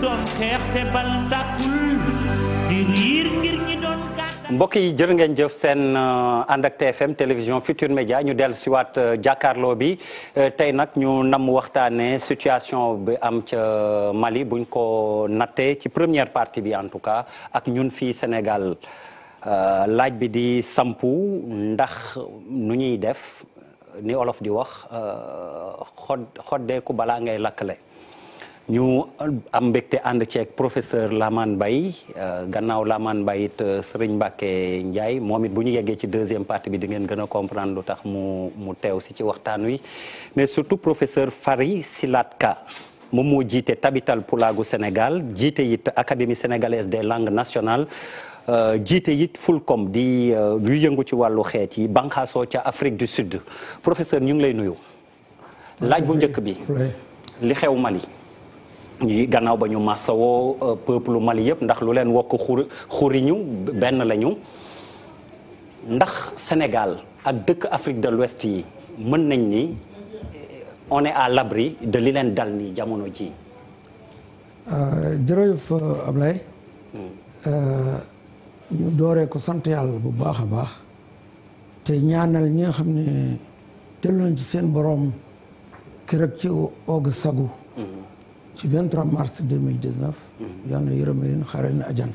doon xeex te bal tàkkul di riir ngir ñi doon gàddaay. mbokk yi jërë ngeen jëf seen ànd ak TFM télévision Futur Média ñu dellu si waat jàkkaarloo bi tey nag ñu nam waxtaanee situation bi am ca Mali buñ ko nattee ci première partie bi en tout cas ak ñun fii Sénégal laaj bi di sampu ndax nu ñuy def ni olof di wax xoddeeku balaa ngay lakkale. ñu am mbégte ànd ceeg professeur Lamane Mbaye gannaaw Lamane Mbaye it Serigne Mbacké Ndiaye moom it bu ñu yeggee ci deuxième partie bi di ngeen gën a comprendre lu tax mu teew si ci waxtaan wi mais surtout professeur Fary Silate Ka moom moo jiite Tabital Pulaagu Sénégal jiite it Académie sénégalaise des langues nationales jiite it Fulcom di luy yëngu ci wàllu xeet yi banqaasoo ca Afrique du Sud professeur ñu ngi lay nuyu laaj bu njëkk bi li xew Mali ñi gannaaw ba ñu massawoo peuple Mali yëpp ndax lu leen wokk xuriñu benn lañu ndax Sénégal ak dëkk Afrique de l'Ouest yi mën nañ ni on est à l'abri de li leen dal ni jamono ji jërëjëf Ablaye ñu dooree ko sant yàlla bu baax a baax te ñaanal ñi nga xam ne delloon ci seen borom keroog ci oog sagu ci 23 mars 2019 yal na yërëm leen xare leen ajana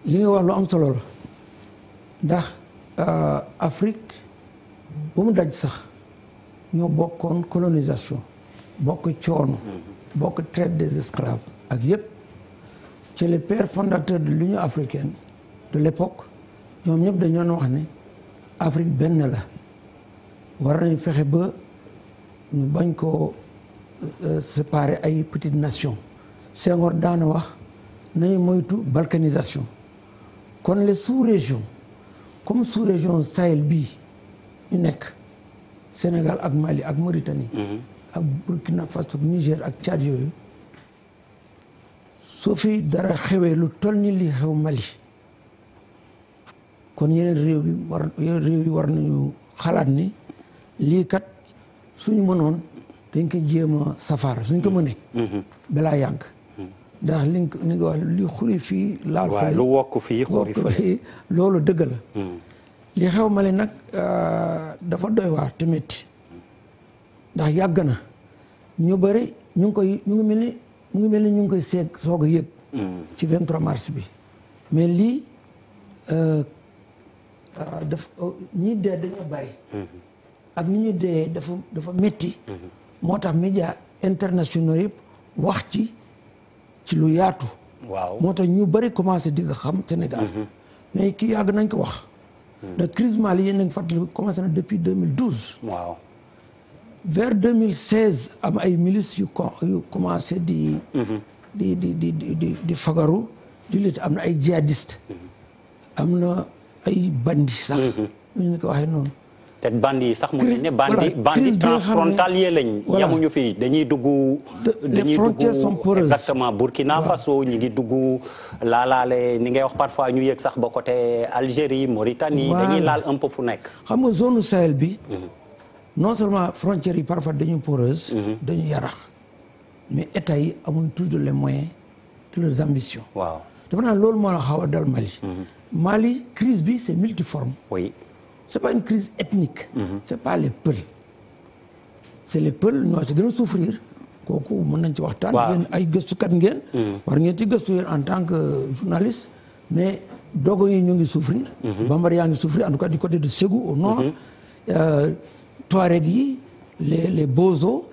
li nga wax lu am solo la ndax Afrique bu mu daj sax ñoo bokkoon colonisation bokk coono bokk traite des esclaves ak yëpp ci les pères fondateurs de l'Union africaine de l'époque ñoom ñëpp dañoon wax ne Afrique benn la war nañ fexe ba ñu bañ ko séparer ay petites nations Senghor daana wax nañu moytu balkanisation kon les sous-régions comme sous-région Sahel bii ñu nekk Sénégal ak Mali ak Mauritanie ak Burkina Faso ak Niger ak Tchad yooyu soo fi dara xewee lu toll ni li xew Mali kon yeneen réew yi war nañu xalaat ni lii kat suñu mënoon dañ ko jéem a safara suñ ko mënee balaa yàgg ndax li nga wax li xuri fii laal fële lu wokk fii xuri fële loolu dëgg la li xew Mali nag dafa doy waar te métti ndax yàgg na ñu bëri ñu ngi mel ni ñu ngi koy soog a yëg ci 23 mars bi mais lii ñi dee dañoo bëri ak ni ñu dee dafa métti moo tax médias internationaux yëpp wax ci lu yaatu. waaw moo tax ñu bëri commencé di nga xam Sénégal. mais kii yàgg nañ ko wax. la crise malienne nañ fàttali commencé na depuis 2012. waaw vers 2016 am ay milices yu commencé di fagaru di lutte am na ay djihadistes. am na ay bandits sax. ñu ko waxee noonu. te bandi yi sax mu ne bandi transfrontalier lañ yamuñu fii dañuy dugg les frontières sont poreuses exactement Burkina Faso ñi ngi dugg laalaale ni ngay wax parfois ñu yëg sax ba côté Algérie Mauritanie dañuy laal un peu fu nekk xam nga zone Sahel bi non seulement frontières yi parfois dañu poreuse dañu yarax mais état yi amuñ toujours les moyens de leurs ambitions waaw dafa naa loolu moo la xaw a dal Mali Mali crise bi c'est multiforme oui c'est pas une crise ethnique. C'est pas les Peuls. C'est les Peuls ñoo ci gën a souffrir kooku mën nañ ci waxtaan. yéen ay gëstukat ngeen. war ngeen ci gëstu yéen en tant que journaliste. mais dogo yi ñu ngi souffrir. bambara yaa ngi souffrir en tout cas du côté de Ségou au nord. Touareg yi les Bozo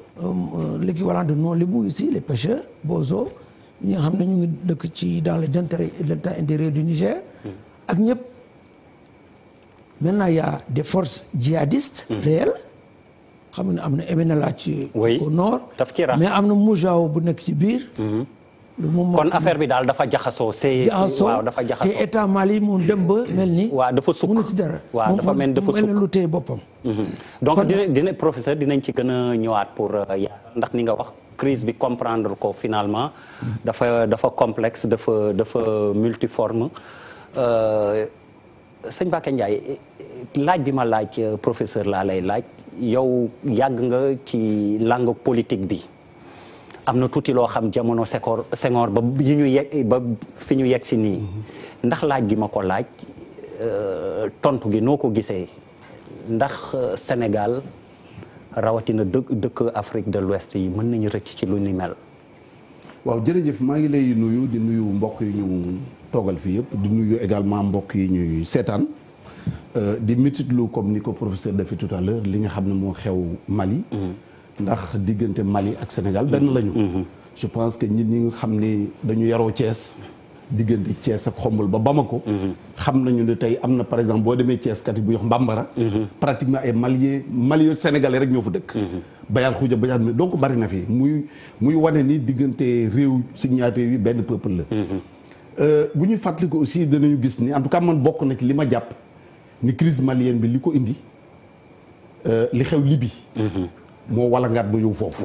l'équivalent de non-Lébou ici les pêcheurs Bozo ñi nga xam ne ñu ngi dëkk ci dans le delta intérieur du Niger. ak ñëpp. Maintenant il y a des forces djihadistes réelles xam ne am na MNLA ci au nord mais am na Moujao bu nekk ci biir lu moom kon affaire bi daal dafa jaxasoo waaw dafa jaxasoo te état Mali mu dem ba mel ni waaw dafa sukk mënu ci dara waaw dafa mel dafa sukk lu téye boppam donc dina professeur dinañ ci gën a ñëwaat pour ndax ni nga wax crise bi comprendre ko finalement dafa complexe dafa multiforme sëñ Mbacké Ndiaye laaj bi ma laaj professeur laa lay laaj yow yàgg nga ci langue politique bi am na tuuti loo xam jamono Senghor ba fi ñu yegg si nii ndax laaj gi ma ko laaj tontu gi noo ko gisee ndax Sénégal rawatina dëkk Afrique de l'Ouest yi mën nañu rëcc ci lu ni mel. waaw jërëjëf maa ngi lay nuyu di nuyu mbokk yi ñu toogal fii yëpp di nuyu également mbokk yi ñuy seetaan di métitlu comme ni ko professeur defee tout à l'heure li nga xam ne moo xew Mali. ndax diggante Mali ak Sénégal benn lañu. je pense que nit ñi nga xam ni dañu yaroo Thiès diggante Thiès ak Xombol ba Bamako. xam nañu ne tey am na par exemple boo demee Thiès kat bu yox Mbambara. pratiquement ay Maliens sénégalais rek ñoo fa dëkk. Bayal Xuuja Bayal mi donc bari na fi muy wane ni diggante réew suñu ñaari réew yi benn peuple la. bu ñuy fàttaliku aussi danañu gis ni en tout cas man bokk na ci li ma jàpp ni crise malienne bi li ko indi li xew Libye. moo wala ngaat mu ñëw foofu.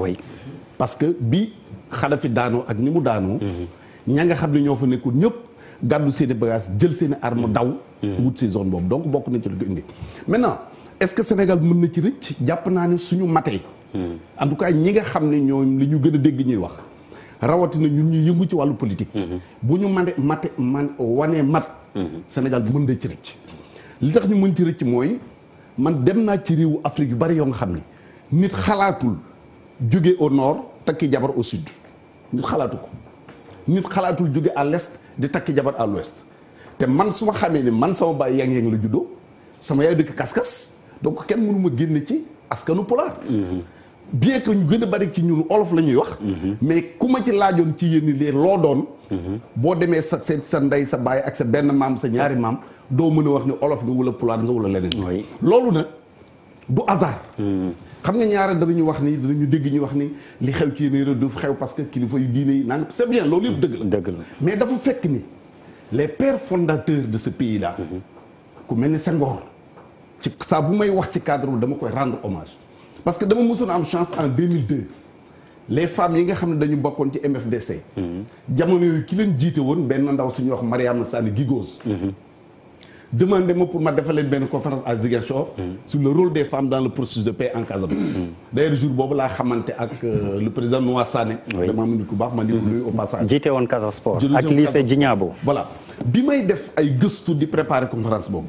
parce que bi Kadhafi daanoo ak ni mu daanoo. ña nga xam ne ñoo fa nekkul ñëpp gàddu seen i bagages jël seen i arme daw. wut si zone boobu donc bokk na ci li ko indi. maintenant est-ce que Sénégal mën na ci rëcc jàpp naa ne suñu matee. en tout cas ñi nga xam ne ñoom li ñu gën a dégg ñuy wax rawatina ñun ñuy yëngu ci wàllu politique. bu ñu wanee mat. Sénégal mën na ci rëcc. li tax ñu mën ci rëcc mooy man dem naa ci réewu Afrique yu bari yoo nga xam ne. nit xalaatul jóge au nord takki jabar au sud nit xalaatu ko nit xalaatul jóge à l'est di takki jabar à l'ouest te man su ma xamee ni man sama baay yang-yang la juddoo sama yaay dëkk kaskas donc kenn mënu ma génne ci askanu pulaar bien que ñu gën a bari ci ñun olof la ñuy wax mais ku ma ci laajoon ci yéen lee loo doon boo demee sa ndey sa baay ak sa benn maam sa ñaari maam doo mën a wax ni olof nga wala pulaar nga wala leneen loolu nag du hasard. xam nga ñaare danañu wax ni danañu dégg ñu wax ni li xew ci yeneen réew du xew parce que kilifa yu diine yi naan c'est bien loolu yëpp dëgg la. mais dafa fekk ni les pères fondateurs de ce pays là. ku mel ni Senghor ci saa bu may wax ci cadre dama koy rendre hommage. parce que dama mosoon am chance en 2002 les femmes yi nga xam ne dañu bokkoon ci MFDC. jamono yooyu ki leen jiite woon benn ndaw suñuy wax Mariama Sani Guigos. demandé ma pour ma defal leen benn conférence à Ziguinchor. sur le rôle des femmes dans le processus de paix en Casamance. d'ailleurs jour boobu laa xamante ak le président Noah Sané. vraiment mu nit ku baax ma di ko nuyu au passage. jiite woon Casa Sport ak lycée Djignabo. voilà bi may def ay gëstu di préparer conférence boobu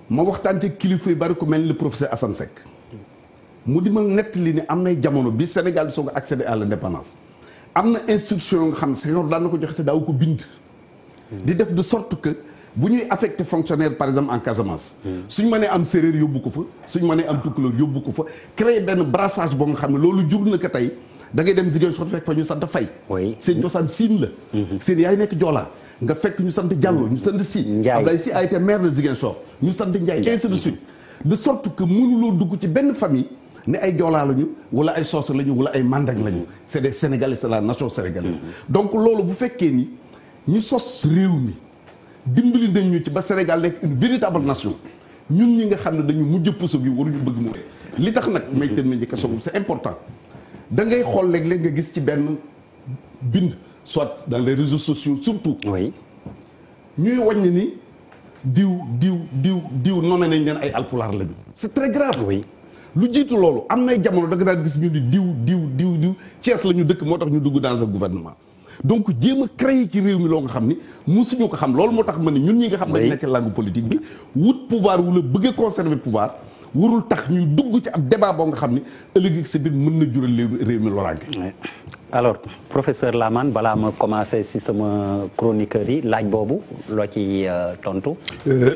ma waxtaan ci kilifa yu bari ku mel ni le professeur Assane Seck mu di ma nettali ni am nay jamono bi Sénégal di soog a accéder à l'indépendance am na instruction nga xam ne Senghor daan na ko joxe te daaw ko bind. di def de sorte que. bu ñuy affecté fonctionnaire par exemple en Casamance. suñ mënee am séeréer yóbbu ko fa suñ mënee am tukulóor yóbbu ko fa créer benn brassage boo nga xam ne loolu jur na ko tey da ngay dem Ziguinchor fekk fa ñu sant Fay. seen cosaan Siin la. seen yaay nekk Joola nga fekk ñu sant Diallo ñu sant Si. Abdoulaye Si a été maire de Ziguinchor ñu sant Ndiaye ainsi de suite de sorte que mënuloo dugg ci benn famille ne ay Joola lañu wala ay Soose lañu wala ay Mandeng lañu c'est des Sénégalais c'est la nation sénégalaise. donc loolu bu fekkee ni ñu sos réew mi. dimbali nañ ñu ci ba Sénégal nekk une véritable nation ñun ñi nga xam ne dañu mujj puso bi waruñu bëgg mu li tax nag may terminer question c'est important da ngay xool léeg-léeg nga gis ci benn bind soit dans les réseaux sociaux surtout ñuy wàññi ni diw nommé nañ leen ay alpulaar lañu c'est très grave lu jiitu loolu am nay jamono da nga daan gis ñu ni diw Thiès la ñu dëkk moo tax ñu dugg dans un gouvernement donc jéem a créer ci réew mi loo nga xam ni musuñu ko xam loolu moo tax ma ne ñun ñi nga xam dañ nekk langue politique bi wut pouvoir wala bëgg a conserver pouvoir warul tax ñuy dugg ci ab débat boo nga xam ni ëllëg sa biir mën na jural réew mi loraange. alors professeur Lamane balaa ma commencer ci sama chroniqueur yi laaj boobu loo ci tontu.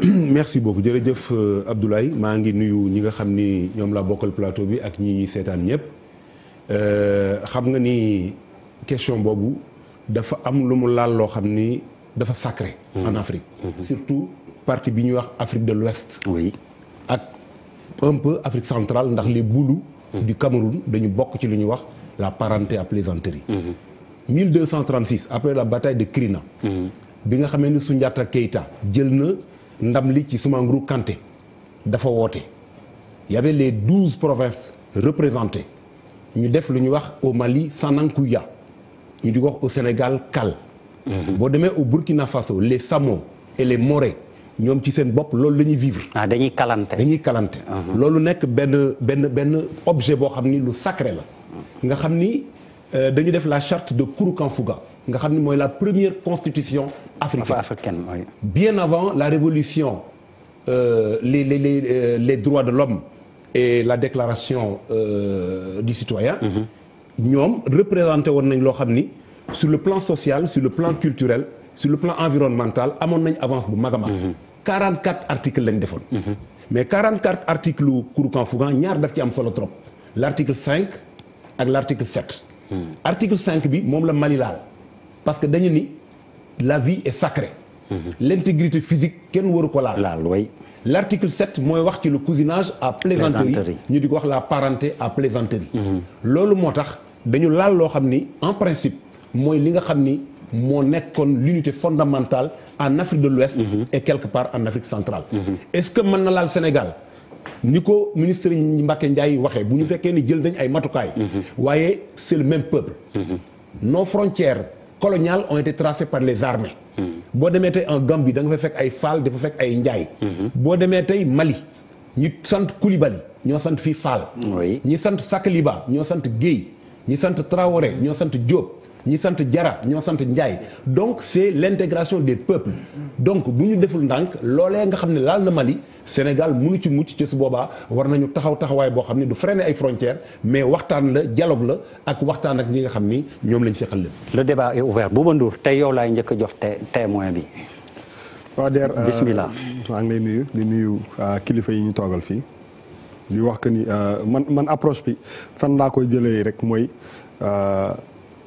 merci beaucoup jërëjëf Abdoulaye maa ngi nuyu ñi nga xam ni ñoom laa bokkal plateau bi ak ñi ñuy seetaan ñëpp xam nga ni question boobu. dafa am lu mu laal loo xam ni dafa sacré en Afrique surtout partie bi ñuy wax Afrique de l'Ouest ak un peu Afrique centrale ndax les Boulous du Cameroun dañu bokk ci lu ñuy wax la parenté à plaisanterie 1236 après la bataille de Krina bi nga xamee ni Soundiata Keita jël na ndam li ci Soumangrou Kanté dafa woote y avait les 12 provinces représentées ñu def lu ñuy wax au Mali Sanankuya ñu di wax au Sénégal Kal. boo demee au Burkina Faso les Samo et les Moré ñoom ci seen bopp loolu la ñuy vivre. dañuy kalante. loolu nekk benn objet boo xam ni lu sacré la. nga xam ni dañu def la charte de Kouroukanfouga nga xam ne mooy la première constitution africaine. Oui. Bien avant la révolution les droits de l'homme et la déclaration du citoyen. ñoom représenté woon nañ loo xam ni sur le plan social sur le plan culturel sur le plan environnemental amoon nañ avance bu mag a mag. 44 articles lañ defoon. mais 44 articles Kouroukanfouga ñaar daf ci am solo trop l' article 5 ak l' article 7. article 5 bi moom la Mali laal parce que dañu ni la vie est sacrée. l' intégrité physique kenn waru ko laal. oui. l' article 7 mooy wax ci le cousinage à plaisanterie ñu di ko wax la parenté à plaisanterie. loolu moo tax dañu laal loo xam ni en principe mooy li nga xam ni moo nekkoon l'unité fondamentale en Afrique de l'Ouest et quelque part en Afrique centrale. est-ce que mën na laal Sénégal ni ko ministre Mbacké Ndiaye waxee bu ñu fekkee ni jël nañ ay matukaay. waaye c'est le même peuple. nos frontières coloniales ont été tracées par les armées. boo demee tey en Gambie da nga fa fekk ay Fall dafa fekk ay Njaay. boo demee tey Mali ñi sant Koulibaly ñoo sant fii Fall. ñi sant Sakaliba ñoo sant Guèye ñi sant Traoré ñoo sant Diop ñi sant Diarra ñoo sant Ndiaye donc c'est l'intégration des peuples donc bu ñu deful ndànk loolee nga xam ne laal na Mali Sénégal mënu ci mucc ci su boobaa war nañu taxawaay boo xam ne du freiner ay frontières mais waxtaan la dialogue la ak waxtaan ak ñi nga xam ni ñoom lañ seqal lépp. le débat est ouvert Bouba Ndour tey yow laay njëkk a jox témoin bi. waaw Der bismillah. maa ngi lay nuyu di nuyu kilifa yi ñu toogal fii di wax que ni man approche bi fan laa koy jëlee rek mooy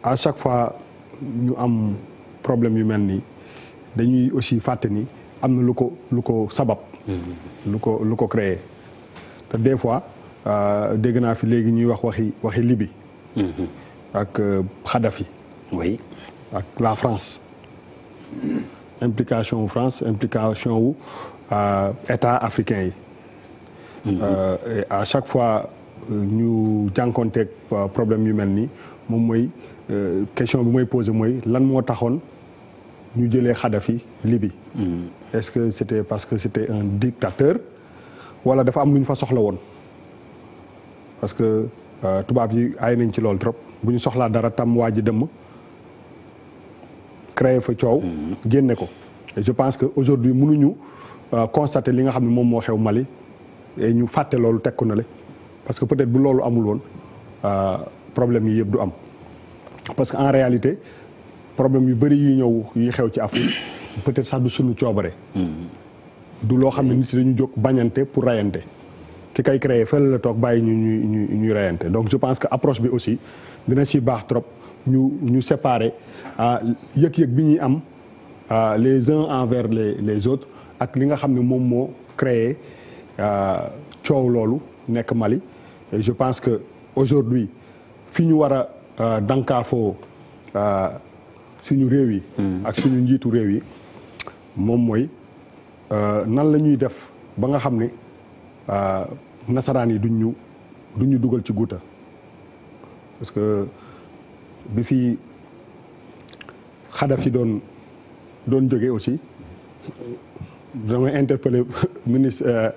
à chaque fois ñu am problème yu mel nii dañuy aussi fàtte ni am na lu ko sabab. lu ko créé te des fois dégg naa fi léegi ñuy wax waxi Libye. ak Kadhafi. oui. ak la France. implication wu France implication wu état africain yi. Et à chaque fois ñu jànkoonteeg problème yu mel nii moom mooy question bi mooy posé mooy lan moo taxoon ñu jëlee Kadhafi Libye. Est-ce que c'était parce que c'était un dictateur wala dafa am lu ñu fa soxla woon parce que tubaab yi ay nañ ci loolu trop bu ñu soxlaa dara tam waa ji dëmm créer fa coow. génne ko et je pense que aujourd'hui mënuñu constater li nga xam ne moom moo xew Mali et ñu fàtte loolu teg ko na le parce que peut-être bu loolu amul woon problème yi yëpp du am parce que en réalité problème yu bëri yu ñëw yi xew ci Afrique peut-être sax du sunu coobare. du loo xam ne nit dañu jóg bañante pour rayante ki kay créer fële la toog bàyyi ñuy rayante donc je pense que approche bi aussi dina si baax trop ñu séparer yëg-yëg bi ñuy am les uns envers les autres ak li nga xam ne moom moo créé coow loolu nekk Mali et je pense que aujourd'hui fi ñu war a dankaafoo suñu réew yi ak suñu njiitu réew yi moom mooy nan la ñuy def ba nga xam ne nasaraan yi duñ ñu dugal ci guuta parce que bi fi Kadhafi doon jóge aussi damay interpeller ministre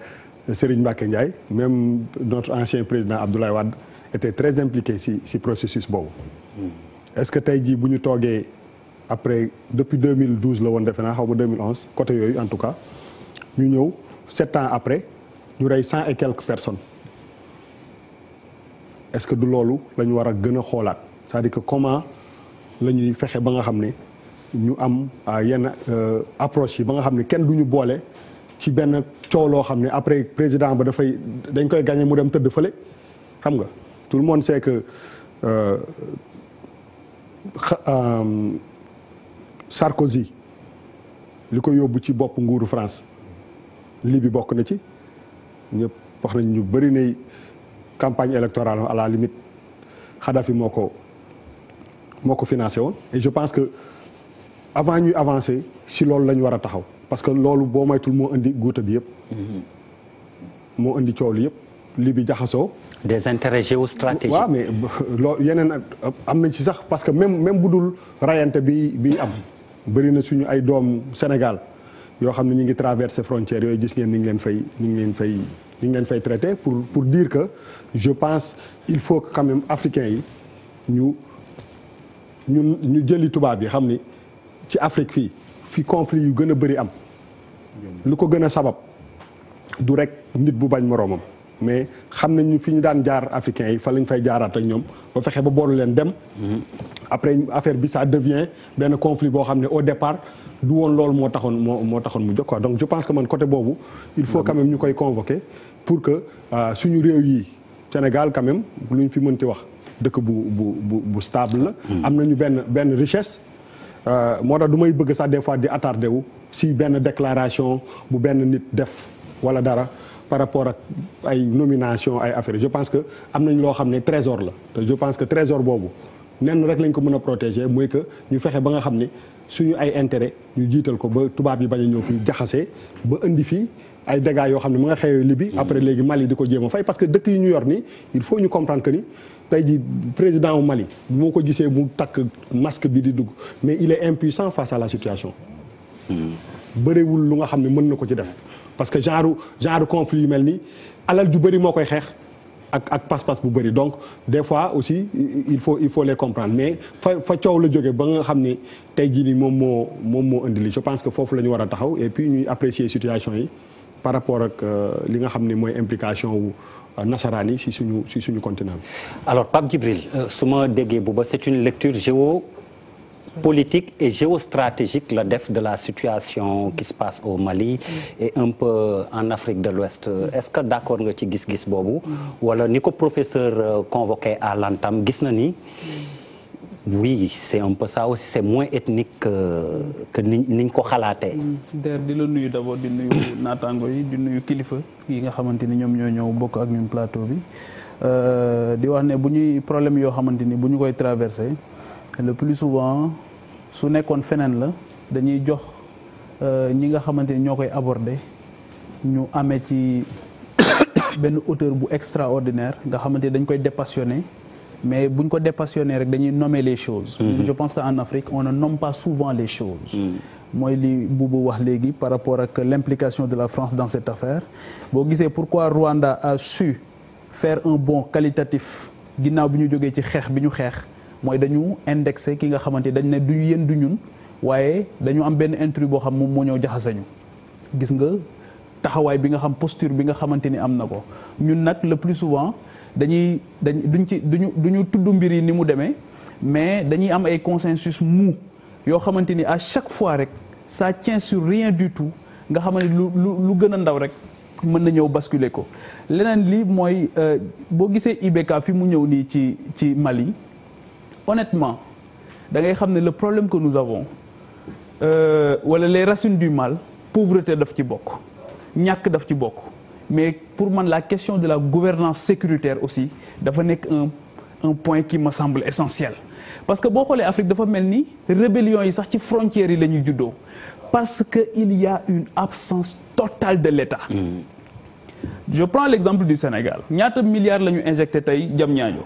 Serigne Mbacké Ndiaye même notre ancien président Abdoulaye Wade était très impliqué ci processus boobu est-ce que tey jii bu ñu toogee après depuis 2012 la woon defe naa xaw ba 2011 côté yooyu en tout cas ñu ñëw 7 ans après ñu rey 100 et quelques personnes est-ce que du loolu la ñu war a gën a xoolaat c'est-à-dire que comment la ñuy fexe ba nga xam ne ñu am yenn approche yi ba nga xam ne kenn du ñu boole ci benn coow loo xam ne après président ba dañ koy gagné mu dem tëdd fële xam nga tout le monde sait que Sarkozy li ko yóbbu ci bopp nguuru France Libye bokk na ci ñëpp wax nañ ñu bëri ne campagne électorale à la limite Kadhafi moo ko financé woon et je pense que avant ñuy avancer si loolu la ñu war a taxaw parce que loolu boo moytul moo indi guuta bi yëpp moo indi coow li yëpp Libye jaxasoo des intérêts géostratégiques. waaw mais loolu yeneen am nañ ci sax parce que même bu dul rayante bi am bëri na suñu ay doom Sénégal yoo xam ne ñu ngi traversé frontières yooyu gis ngeen ni ngi leen fay traité pour dire que je pense il faut que quand même africains yi ñu ñu jëli tubaab yi xam ni ci Afrique fii conflit yu gën a bëri am lu ko gën a sabab du rek nit bu bañ moroomam mais xam nañu fi ñu daan jaar africains yi fa lañ fay jaaraat ak ñoom ba fexe ba boolu leen dem après affaire bi ça devient benn conflit boo xam ne au départ du woon loolu moo taxoon mu jóg quoi donc je pense que man côté boobu il faut quand même ñu koy convoquer pour que suñu réew yi Sénégal quand même lu ñu fi mënti wax dëkk bu stable la am nañu benn richesse moo tax du may bëgg sax des fois di attardé wu si benn déclaration bu benn nit def wala dara par rapport ak ay nomination ay affaires je pense que am nañ loo xam ne trésor la te je pense que trésor boobu nenn rek lañ ko mën a protéger mooy que ñu fexe ba nga xam ne suñu ay intérêt ñu jiital ko ba tubaab yi bañ a ñëw fi jaxasee ba indi fii ay dégâts yoo xam ne mu nga xewee Libye après léegi Mali di ko jéem a fay parce que dëkk yi ñu yor nii il faut ñu comprendre que ni tey ji président wu Mali moo ko gisee mu takk masque bi di dugg mais il est impuissant face à la situation bëriwul lu nga xam ne mën na ko ci def parce que genre conflit yu mel nii alal ju bëri moo koy xeex ak pas-pas bu bëri donc des fois aussi il faut les comprendre mais fa coow la jóge ba nga xam ni tey jii nii moom moo indi li je pense que foofu la ñu war a taxaw et puis ñuy apprécier situation yi par rapport ak li nga xam ne mooy implication wu nasaraan yi si suñu continent bi. alors Pape Djibril su ma déggee bu ba c'est une lecture géopolitique et géostratégique la def de la situation qui se passe au Mali et un peu en Afrique de l'Ouest est-ce que d'accord nga ci gis-gis boobu wala ni ko professeur convoqué à l'entame gis na ni oui c'est un peu ça aussi c'est moins ethnique que niñ ko xalaatee. di la nuyu d'abord di nuyu naataango yi di nuyu kilifa yi nga xamante ni ñoom ñoo ñëw bokk ak ñun plateau bi di wax ne bu ñuy problème yoo xamante ni bu ñu koy traversé le plus souvent su nekkoon feneen la dañuy jox ñi nga xamante ni ñoo koy aborder ñu amee ci benn hauteur bu extraordinaire nga xamante ni dañ koy dépassionné. mais buñ ko dépassionné rek dañuy nommer les choses. Je pense qu'en Afrique on ne nomme pas souvent les choses. mooy li Boubou wax léegi par rapport ak l'implication de la France dans cette affaire boo gisee pourquoi Rwanda a su faire un bond qualitatif ginnaaw bi ñu jógee ci xeex bi ñu xeex mooy dañu indexé ki nga xamante dañ ne du yéen du ñun waaye dañu am benn intrus boo xam moom moo ñëw jaxasañu gis nga taxawaay bi nga xam posture bi nga xamante ni am na ko ñun nag le plus souvent duñu tudd mbir yi ni mu demee mais dañuy am ay consensus mou yoo xamante ni à chaque fois rek ça tient sur rien du tout nga xamante ni lu gën a ndaw rek mën na ñëw basculer ko leneen li mooy boo gisee IBK fi mu ñëw nii ci Mali honnêtement da ngay xam ne le problème que nous avons wala les racines du mal pauvreté daf ci bokk ñàkk daf ci bokk mais pour man la question de la gouvernance sécuritaire aussi dafa nekk un point qui me semble essentiel parce que boo xoolee Afrique dafa mel ni rébellion yi sax ci frontières yi la ñuy juddoo parce que il y a une absence totale de l'État. Je prends l'exemple du Sénégal ñaata milliards la ñu injecté tey Diamniadio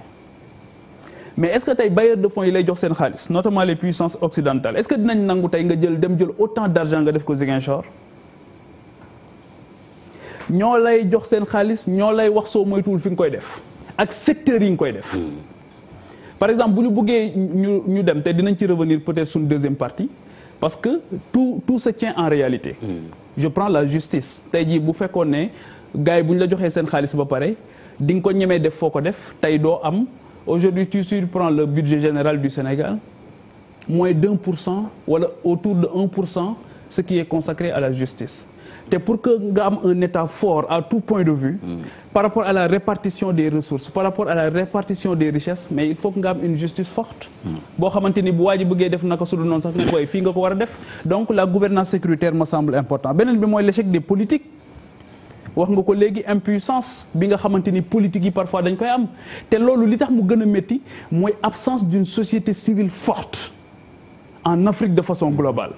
mais est-ce que tey bailleurs de fonds yi lay jox seen xaalis notamment les puissances occidentales est-ce que dinañ nangu tey nga jël autant d'argent nga def ko Ziguinchor ñoo lay jox seen xaalis ñoo lay wax soo moytuwul fi nga koy def ak secteurs yi nga koy def par exemple bu ñu bëggee ñu dem te dinañ ci revenir peut-être suñu deuxième partie parce que tout se tient en réalité je prends la justice tey jii bu fekkoon ne gars yi bu ñu la joxee seen xaalis ba pare di nga ko ñemee def foo ko def tey doo am aujourd'hui tu prends le budget général du Sénégal moins d'1% wala autour de 1% ce qui est consacré à la justice te pour que nga am un état fort à tout point de vue par rapport à la répartition des ressources par rapport à la répartition des richesses mais il faut que nga am une justice forte boo xamante ni bu waa ji bëggee def naka su dul noonu sax ne koy fii nga ko war a def donc la gouvernance sécuritaire me semble important beneen bi mooy l'échec des politiques wax nga ko léegi impuissance bi nga xamante ni politique yi parfois dañ koy am te loolu li tax mu gën a métti mooy absence d'une société civile forte en Afrique de façon globale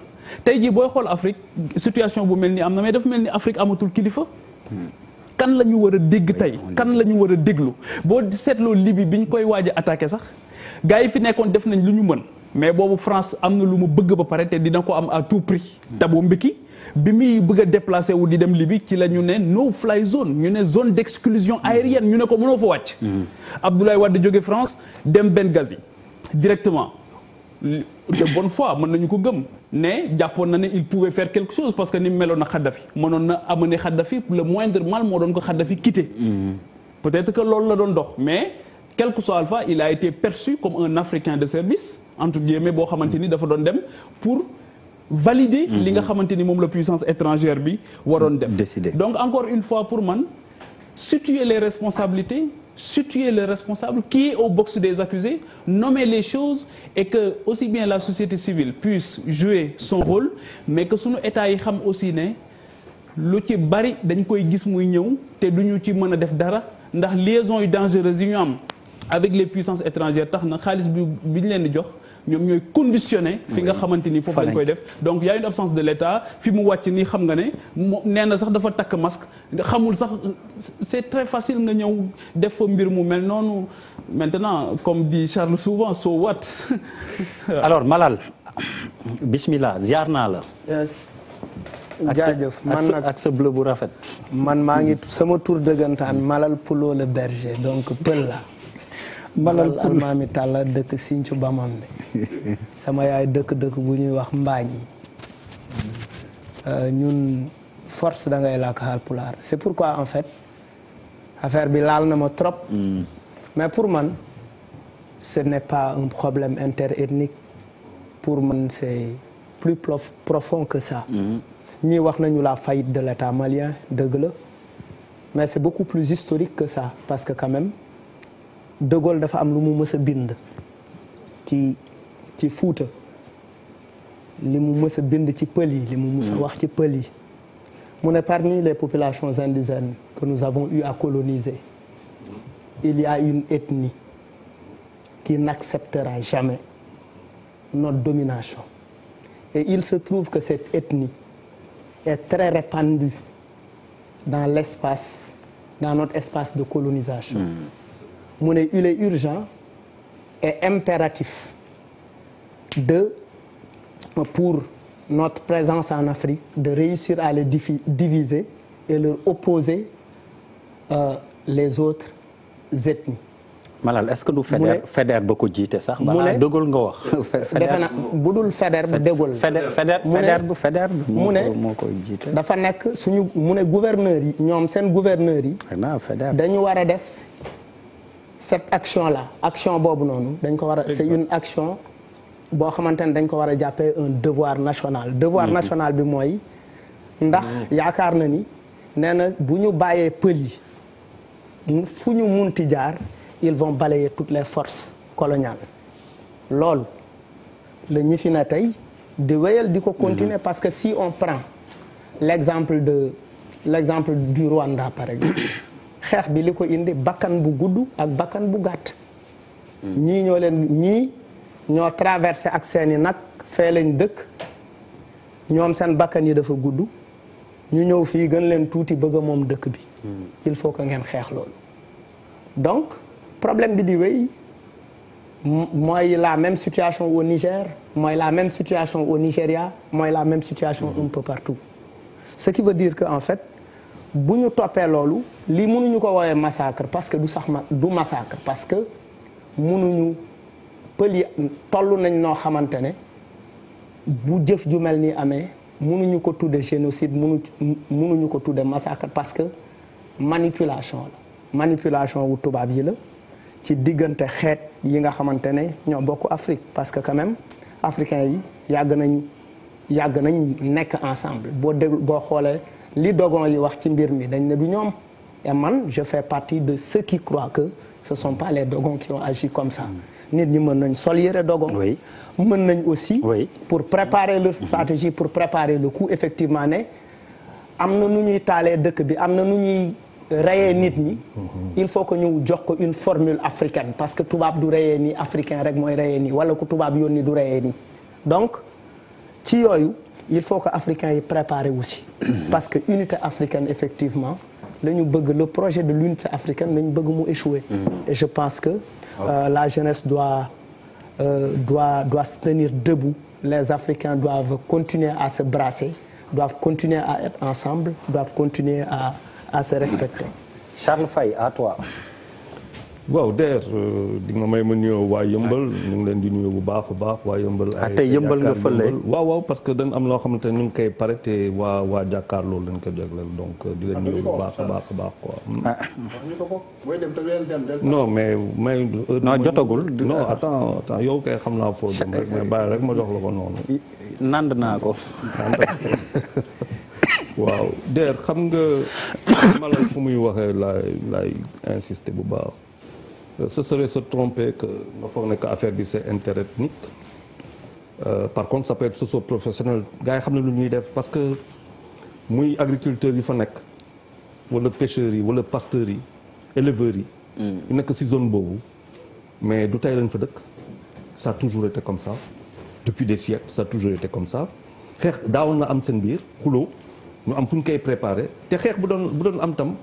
tey jii booy xool Afrique situation bu mel ni am na mais dafa mel ni Afrique amatul kilifa kan la ñu war a dégg tey kan la ñu war a déglu boo seetloo Libye bi ñu koy waaj a attaqué sax gars yi fi nekkoon def nañ lu ñu mën mais boobu France am na lu mu bëgg ba pare te dina ko am à tout prix Thabo Mbeki bi muy bëgg a déplacé wu di dem Libye ci la ñu ne no fly zone ñu ne zone d'exclusion aérienne ñu ne ko mënoo fa wàcc Abdoulaye Wade jóge France dem Benghazi directement de bonne foi mën nañu ko gëm ne jàppoon na ne il pouvait faire quelque chose parce que ni mu meloon na Kadhafi mënoon na amener Kadhafi le moindre mal moo doon ko Kadhafi quitter. Peut-être que loolu la doon dox mais quel que soit Alpha il a été perçu comme un Africain de service entre guillemets boo xamante ni dafa doon dem pour valider. li nga xamante ni moom la puissance étrangère bi waroon def. Décider. Donc encore une fois pour man situer les responsabilités. Situer le responsable qui est au box des accusés, nommer les choses et que aussi bien la société civile puisse jouer son rôle mais que sunu état yi xam aussi ne lu ci bari dañ koy gis muy ñëw te duñu ci mën a def dara ndax liaison yu dangereuses yi ñu am avec les puissances étrangères tax na xaalis bi ñu leen di jox ñoom ñooy conditionné fi nga xamante ni foofu lañ koy def donc y a une absence de l'État fi mu wàcc nii xam nga ne nee na sax dafa takk masque xamul sax c'est très facile nga ñëw def fa mbir mu mel noonu maintenant comme dit Charles souvent so what. Alors Malal bismillah ziar naa la. jaajëf man nag ak sa bleu bu rafet. man maa ngi sama tur dëggantaan Malal Pulo le berger donc pël la. Malal almaami Talla dëkk Sinthiou Bamambé sama yaay dëkk bu ñuy wax Mbaañ ñun force da ngay làkk Haalpulaar c'est pourquoi en fait affaire bi laal na ma trop. mais pour man ce n'est pas un problème interethnique pour man c'est plus profond que ça. ñii wax nañu la faillite de l'État malien dëgg la mais c'est beaucoup plus historique que ça parce que quand même. De Gaulle dafa am lu mu mës a bind ci Fuuta li mu mës a bind ci pël yi li mu mës a wax ci pël yi mu ne parmi les populations indigènes que nous avons eu à coloniser il y a une ethnie qui n'acceptera jamais notre domination et il se trouve que cette ethnie est très répandue dans l'espace dans notre espace de colonisation. mu ne il est urgent et impératif pour notre présence en Afrique de réussir à les diviser et leur opposer les autres ethnies. Malal est-ce que du Faidherbe ba ko jiite sax. balaa De Gaulle nga wax. defe na bu dul Faidherbe De Gaulle. Faidherbe mu ne moo koy jiite. dafa nekk suñu mu ne gouverneurs yi ñoom seen gouverneurs yi. dañu war a def. cette action-là action boobu noonu dañ ko war a c'est une action boo xamante ne dañ ko war a jàppee un devoir national devoir national bi mooy ndax yaakaar na ni nee na bu ñu bàyyee pël yi fu ñu munti jaar ils vont balayer toutes les forces coloniales loolu la ñi fi na tey di wéyal di ko continuer parce que si on prend l'exemple du Rwanda par exemple xeex bi li ko indi bakkan bu gudd ak bakkan bu gàtt ñii ñoo traversé ak seeni nag fee lañ dëkk ñoom seen bakkan yi dafa gudd ñu ñëw fii gën leen tuuti bëgg a moom dëkk bi il faut que ngeen xeex loolu donc problème bi di wéy mooy la même situation au Niger mooy la même situation au Nigeria mooy la même situation un peu partout ce qui veut dire que en fait bu ñu toppee loolu lii mënuñu ko woowee massacre parce que du massacre parce que mënuñu pël yi toll nañ noo xamante ne bu jëf ju mel ni amee mënuñu ko tudde génocide mënuñu ko tudde massacre parce que manipulation wu tubaab yi la ci diggante xeet yi nga xamante ne ñoo bokk Afrique parce que quand même africains yi yàgg nañ nekk ensemble boo xoolee li Dogon yi wax ci mbir mi dañ ne du ñoom et man je fais partie de ceux qui croient que ce sont pas les Dogons qui ont agi comme ça nit ñi mën nañ sol yëre Dogon mën nañ aussi pour préparer leur stratégie pour préparer le coup effectivement ne am na nu ñuy taalee dëkk bi am na nu ñuy reyee nit ñi il faut que ñu jox ko une formule africaine parce que tubaab du reyee nii africain rek mooy reyee nii wala ku tubaab yónni du reyee nii donc ci yooyu il faut que africains yi préparer aussi parce que unité africaine effectivement la ñu bëgg le projet de l'unité africaine la ñu bëgg mu échouer et je pense que la jeunesse doit se tenir debout les Africains doivent continuer à se brasser doivent continuer à être ensemble doivent continuer à se respecter. Charles Faye à toi. waaw der di nga may ma nuyoo waa Yëmbal ñu ngi leen di nuyoo bu baax a baax waa Yëmbal. tey Yëmbal nga fële. waaw parce que dañ am loo xamante ne ñu ngi koy pare te waa jàkkaarloo lañ ko jagleel donc di leen nuyoo bu baax a baax quoi. non mais non jotagul. non attends yow kay xam naa foo dem rek mais bàyyi rek ma jox la ko noonu. nand naa ko. waaw der xam nga Malal fu muy waxee laay insister bu baax. Ce serait se tromper que nga foog ne que affaire bi c'est interethnique par contre ça peut être socio-professionnel gars yi xam ne lu ñuy def parce que muy agriculteurs yi fa nekk wala pêcheurs yi wala pasteurs yi éleveurs yi. yu nekk ci zone boobu mais du tey lañ fa dëkk ça a toujours été comme ça depuis des siècles ça a toujours été comme ça xeex daawoon na am seen biir xuloo ñu am fu ñu koy préparer te xeex bu doon am tam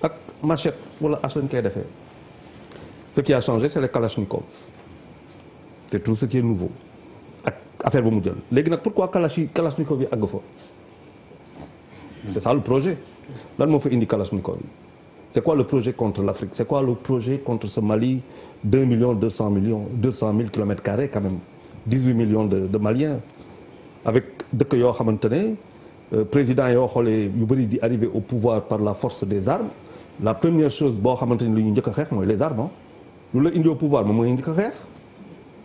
ak machette wala as lañ koy defee. Ce qui a changé c'est les Kalachnikov c'est tout ce qui est nouveau ak affaire ba mu jël léegi nag pourquoi Kalachnikov yi àgg fa c'est ça le projet lan moo fa indi Kalachnikov yi c'est quoi le projet contre l'Afrique c'est quoi le projet contre ce Mali 2 200 000 kilomètres carrés quand même 18 millions de Maliens avec dëkk yoo xamante ne président yoo xoolee yu bëri di arriver au pouvoir par la force des armes la première chose boo xamante ne lu ñu njëkk a xeex mooy les armes lu la indi au pouvoir moom mooy indi ko xeex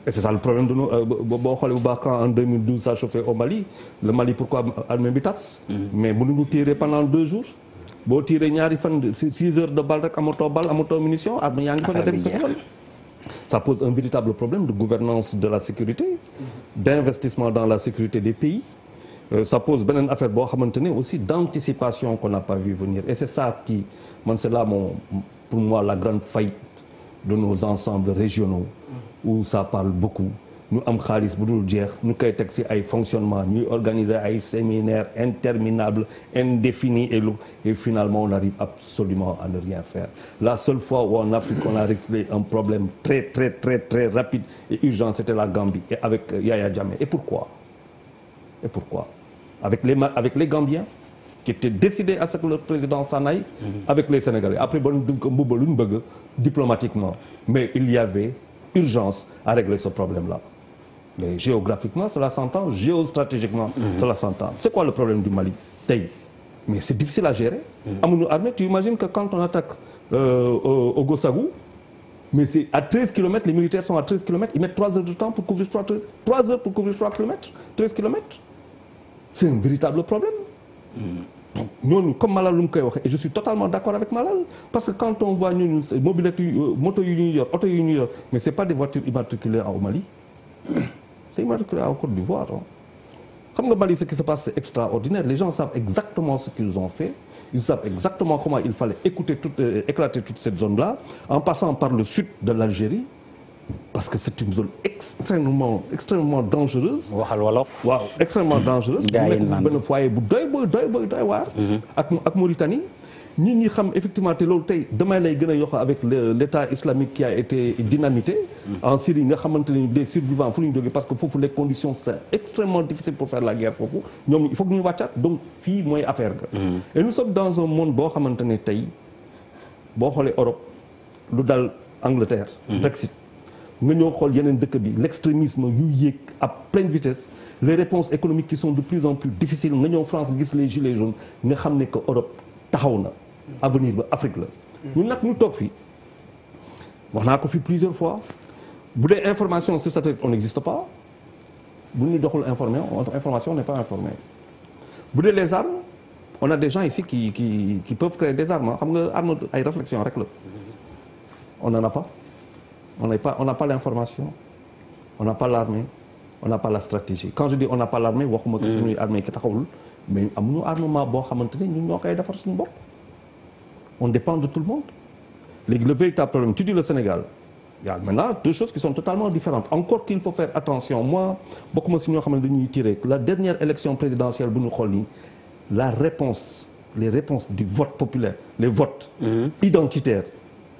et c'est ça le problème de nous boo xoolee bu baax quand en 2012 ça chauffait au Mali le Mali pourquoi armée bi tas mais mënuñu tirer pendant 2 jours boo tirer ñaari fan 6 heures de balle rek amatoo munition armée yaa ngi fa nga dem sa yoon ça pose un véritable problème de gouvernance de la sécurité d'investissement dans la sécurité des pays ça pose beneen affaire boo xamante ne aussi d'anticipation qu'on n'a pas vu venir et c'est ça qui man c'est là pour moi la grande faillite de nos ensembles régionaux où ça parle beaucoup ñu am xaalis bu dul jeex ñu koy teg ci ay fonctionnement ñuy organiser ay séminaires interminables indéfinis et finalement on n'arrive absolument à ne rien faire la seule fois où en Afrique on a réglé un problème très rapide et urgent c'était la Gambie et avec Yaya Jammeh et pourquoi avec les Gambiens qui étaient décidés à ce que le président s'en aille avec les Sénégalais après ba duñ ko mbubba lu ñu bëgg diplomatiquement mais il y avait urgence à régler ce problème-là mais géographiquement cela s'entend géostratégiquement cela s'entend c'est quoi le problème du Mali tey mais c'est difficile à gérer amuñu armée tu imagines que quand on attaque au Gossagou mais c'est à 13 kilomètres les militaires sont à 13 kilomètres ils mettent 3 heures de temps pour couvrir 3 heures pour couvrir 3 kilomètres 13 kilomètres c'est un véritable problème donc ñooñu comme Malal lu mu koy waxee et je suis totalement d'accord avec Malal parce que quand on voit ñooñu mobilette moto yu ñuy yor oto yu ñuy yor mais c'est pas des voitures immatriculées au Mali c'est immatriculé en Côte d'Ivoire xam nga Mali ce qui se passe c'est extraordinaire les gens savent exactement ce qu'ils ont fait ils savent exactement comment il fallait éclater toute cette zone-là en passant par le sud de l'Algérie parce que c'est une zone extrêmement dangereuse. waxal wolof. waaw extrêmement dangereuse. bu nekk benn foyer bu doy waar. ak Mauritanie. nit ñi xam effectivement te loolu tey damay lay gën a yokk avec l'État islamique qui a été dynamité. en Syrie nga xamante ne des survivants fu ñu jógee parce que foofu les conditions c'est extrêmement difficile pour faire la guerre foofu ñoom il faut que ñu wàccaat donc fii mooy affaire ga. et nous sommes dans un monde boo xamante ne tey boo xoolee Europe lu dal Angleterre. Brexit. nga ñëw xool yeneen dëkk bi l'extrémisme yu yéeg à pleine vitesse les réponses économiques qui sont de plus en plus difficiles nga ñëw France gis les gilets jaunes nga xam ne que Europe taxaw na avenir ba Afrique la ñun nag ñu toog fii wax naa ko fi plusieurs fois bu dee information sur satellite on n'existe pas bu ñu doxul information on n'est pas informé bu dee les armes on a des gens ici qui peuvent créer des armes xam nga arme ay réflexion rek la on n'en a pas on n'a pas l'information on n'a pas l'armée on n'a pas la stratégie quand je dis on n'a pas l'armée waxuma que suñuy armée ki taxawul mais amuñu armement boo xamante ne ñun ñoo koy defar suñu bopp on dépend de tout le monde léegi le véritable problème tu dis le Sénégal il y a maintenant deux choses qui sont totalement différentes encore qu'il faut faire attention moi bokkuma si ñoo xam ne dañuy tirer la dernière élection présidentielle bu ñu xool nii les réponses du vote populaire les votes identitaires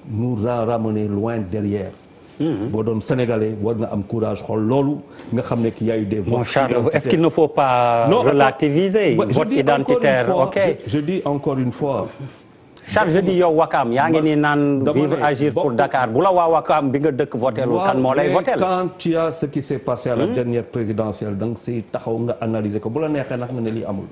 nous a ramené loin derrière boo doon sénégalais war nga am courage xool loolu nga xam ne qu'il y a eu des votes identitaires. Est-ce qu'il ne faut pas relativiser vote identitaire? Je dis encore une fois Charles je dis yow Wakaam yaa ngi nii naan vivre agir pour Dakar bu la waa Wakaam bi nga dëkk votelul kan moo lay votel quand tu as ce qui s'est passé à la dernière présidentielle donc si taxaw nga analyser ko bu la neexee nag nga ne lii amul.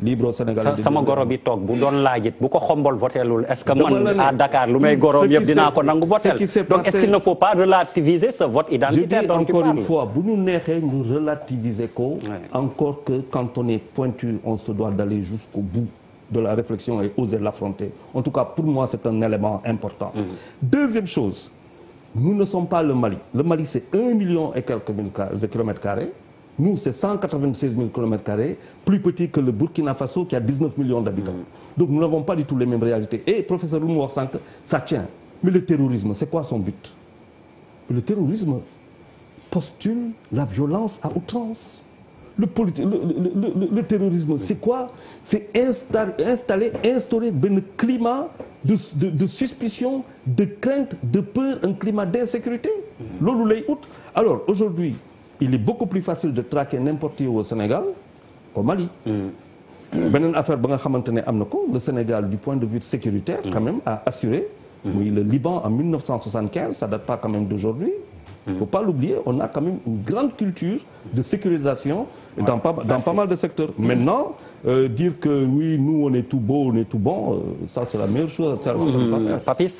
libre au Sénégal sama goro bi toog bu doon laajit bu ko xombol votelul est-ce que man à Dakar lu may goroom yëpp dinaa ko nangu votel donc est-ce qu'il ne faut pas relativiser ce vote identitaire dont tu parles. encore une fois bu ñu neexee ñu relativiser ko. encore que quand on est pointu on se doit d'aller jusqu'au bout de la réflexion et oser l'affronter. En tout cas pour moi c'est un élément important. Deuxième chose, nous ne sommes pas le Mali. Le Mali c'est 1 million et quelques de kilomètres carrés. Nous, c'est 196 000 km², plus petit que le Burkina Faso qui a 19 millions d'habitants. Donc nous n'avons pas du tout les mêmes réalités. Et professeur Loumou Sank, ça tient. Mais le terrorisme, c'est quoi son but? Le terrorisme postule la violence à outrance. Le terrorisme, c'est quoi? C'est instaurer un climat de suspicion, de crainte, de peur, un climat d'insécurité. Loolu lay ut. Alors aujourd'hui, il est beaucoup plus facile de traquer n'importe où au Sénégal qu'au Mali. Beneen affaire ba nga xamante ne am na ko le Sénégal du point de vue sécuritaire quand même a assuré. Oui, le Liban en 1975, ça date pas quand même d'aujourd'hui. Il faut pas l'oublier, on a quand même une grande culture de sécurisation dans pas mal de secteurs. Maintenant, dire que oui, nous on est tout beau, on est tout bon, ça c'est la meilleure chose à ne pas faire. Papis,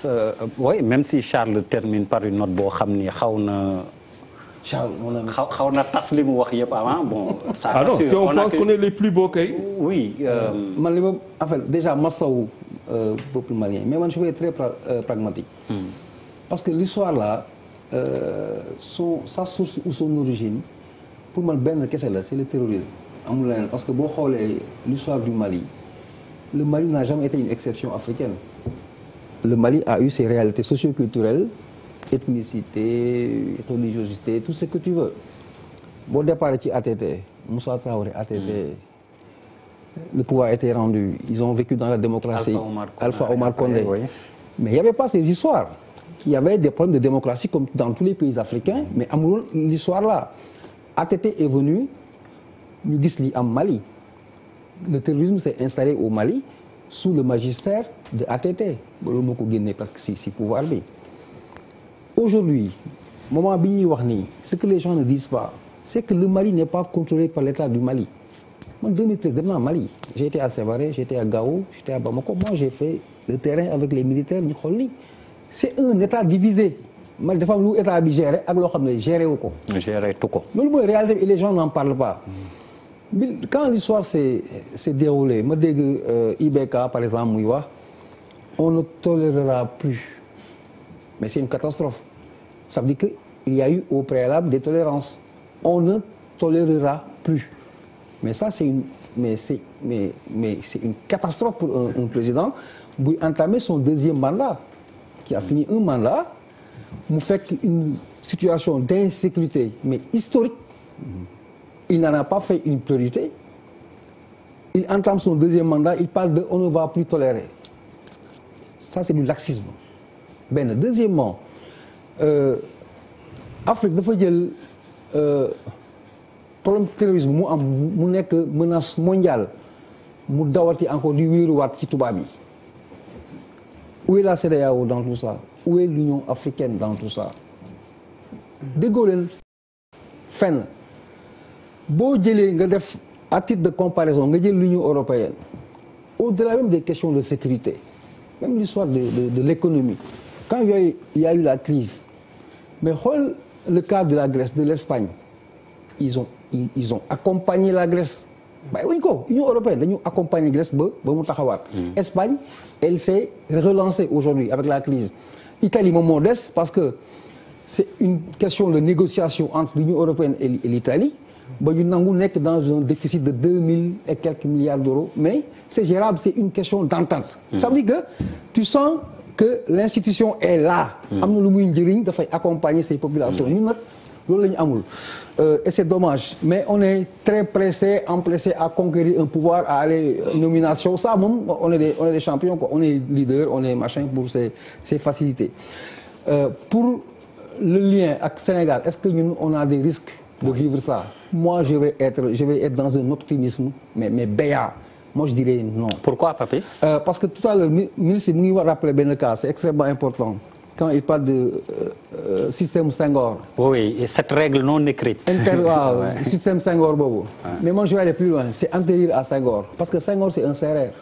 oui, même si Charles termine par une note boo xam ni xaw na tas li mu wax yëpp avant bon. Ça alors si on pense qu'on est les plus beaux kay. Oui. man li ma en fait déjà masawu peuple malien mais man je vais être très pragmatique. Parce que l'histoire là sa source ou son origine pour man benn kese la c'est le terrorisme. amul leneen parce que boo xoolee l'histoire du Mali le Mali n'a jamais été une exception africaine. Le Mali a eu ses réalités socio-culturelles. Ethnicité, religiosité, tout ce que tu veux. Bon départ ci ATT, Moussa Traoré, ATT, le pouvoir a été rendu. Ils ont vécu dans la démocratie. Alpha Omar Condé. Oui. Mais il n'y avait pas ces histoires. Il y avait des problèmes de démocratie comme dans tous les pays africains, mais amul l'histoire là. ATT est venu, ñu gis li am Mali. Le terrorisme s'est installé au Mali sous le magistère de ATT. Loolu moo ko génnee parce que si pouvoir bi. Aujourd'hui, moment bi ñuy wax nii, ce que les gens ne disent pas, c'est que le Mali n'est pas contrôlé par l'État du Mali. En 2013, dem naa Mali, j'ai été à Sévaré, j'étais à Gao, j'étais à Bamako. Moi, j'ai fait le terrain avec les militaires ñu xool ni c'est un État divisé. Mali dafa am lu État bi géré ak loo xam ne géré wu ko. Géré tout ko. Loolu mooy réalité et les gens n'en parlent pas. Quand l'histoire s'est déroulée, ma dégg IBK par exemple muy wax, on ne tolérera plus. Mais c'est une catastrophe. Ça veut dire qu'il y a eu au préalable des tolérances. On ne tolérera plus. Mais ça, c'est une catastrophe pour un président qui a entamé son deuxième mandat, qui a fini un mandat, mu fekk une situation d'insécurité, mais historique. Il n'en a pas fait une priorité. Il entame son deuxième mandat, il parle de « on ne va plus tolérer ». Ça, c'est du laxisme. Ben, deuxièmement, Afrique dafa jël problème terrorisme mu am mu nekk menace mondiale mu dawati encore di wéeruwaat ci tubaab yi. Où est la CEDEAO dans tout ça? Où est l'Union africaine dans tout ça? déggoo leen fenn boo jëlee nga def à titre de comparaison nga jël l'Union européenne au-delà même des questions de sécurité même l'histoire de l'économie. Quand il y a eu la crise, mais xool le cas de la Grèce, de l'Espagne, ils ont accompagné la Grèce. Bàyyi wuñ ko Union européenne dañu accompagner Grèce ba mu taxawaat. Espagne, elle s'est relancée aujourd'hui avec la crise. Italie moom moo des parce que c'est une question de négociation entre l'Union européenne et l'Italie. Ba ñu nangu nekk dans un déficit de 2000 et quelques milliards d'euros, mais c'est gérable, c'est une question d'entente. Ça veut dire que tu sens que l'institution est là. am na lu muy njëriñ dafay accompagner ces populations. ñun nag loolu la ñu amul. Et c'est dommage mais on est très empressé à conquérir un pouvoir, à aller nomination. Ça moom on est des champions quoi. On est leader, on est machin pour ces facilités. Pour le lien ak Sénégal, est-ce que ñun on a des risques de vivre ça? Moi je vais être dans un optimisme mais béat. moi je dirais non. Pourquoi, Papis? Parce que tout à l'heure ministre mu ngi war rappeler benn cas c'est extrêmement important quand il parle de système Senghor. Oui, et cette règle non écrite. Système Senghor boobu. Mais moi je vais aller plus loin c'est antérieur à Senghor parce que Senghor c'est un Sérère.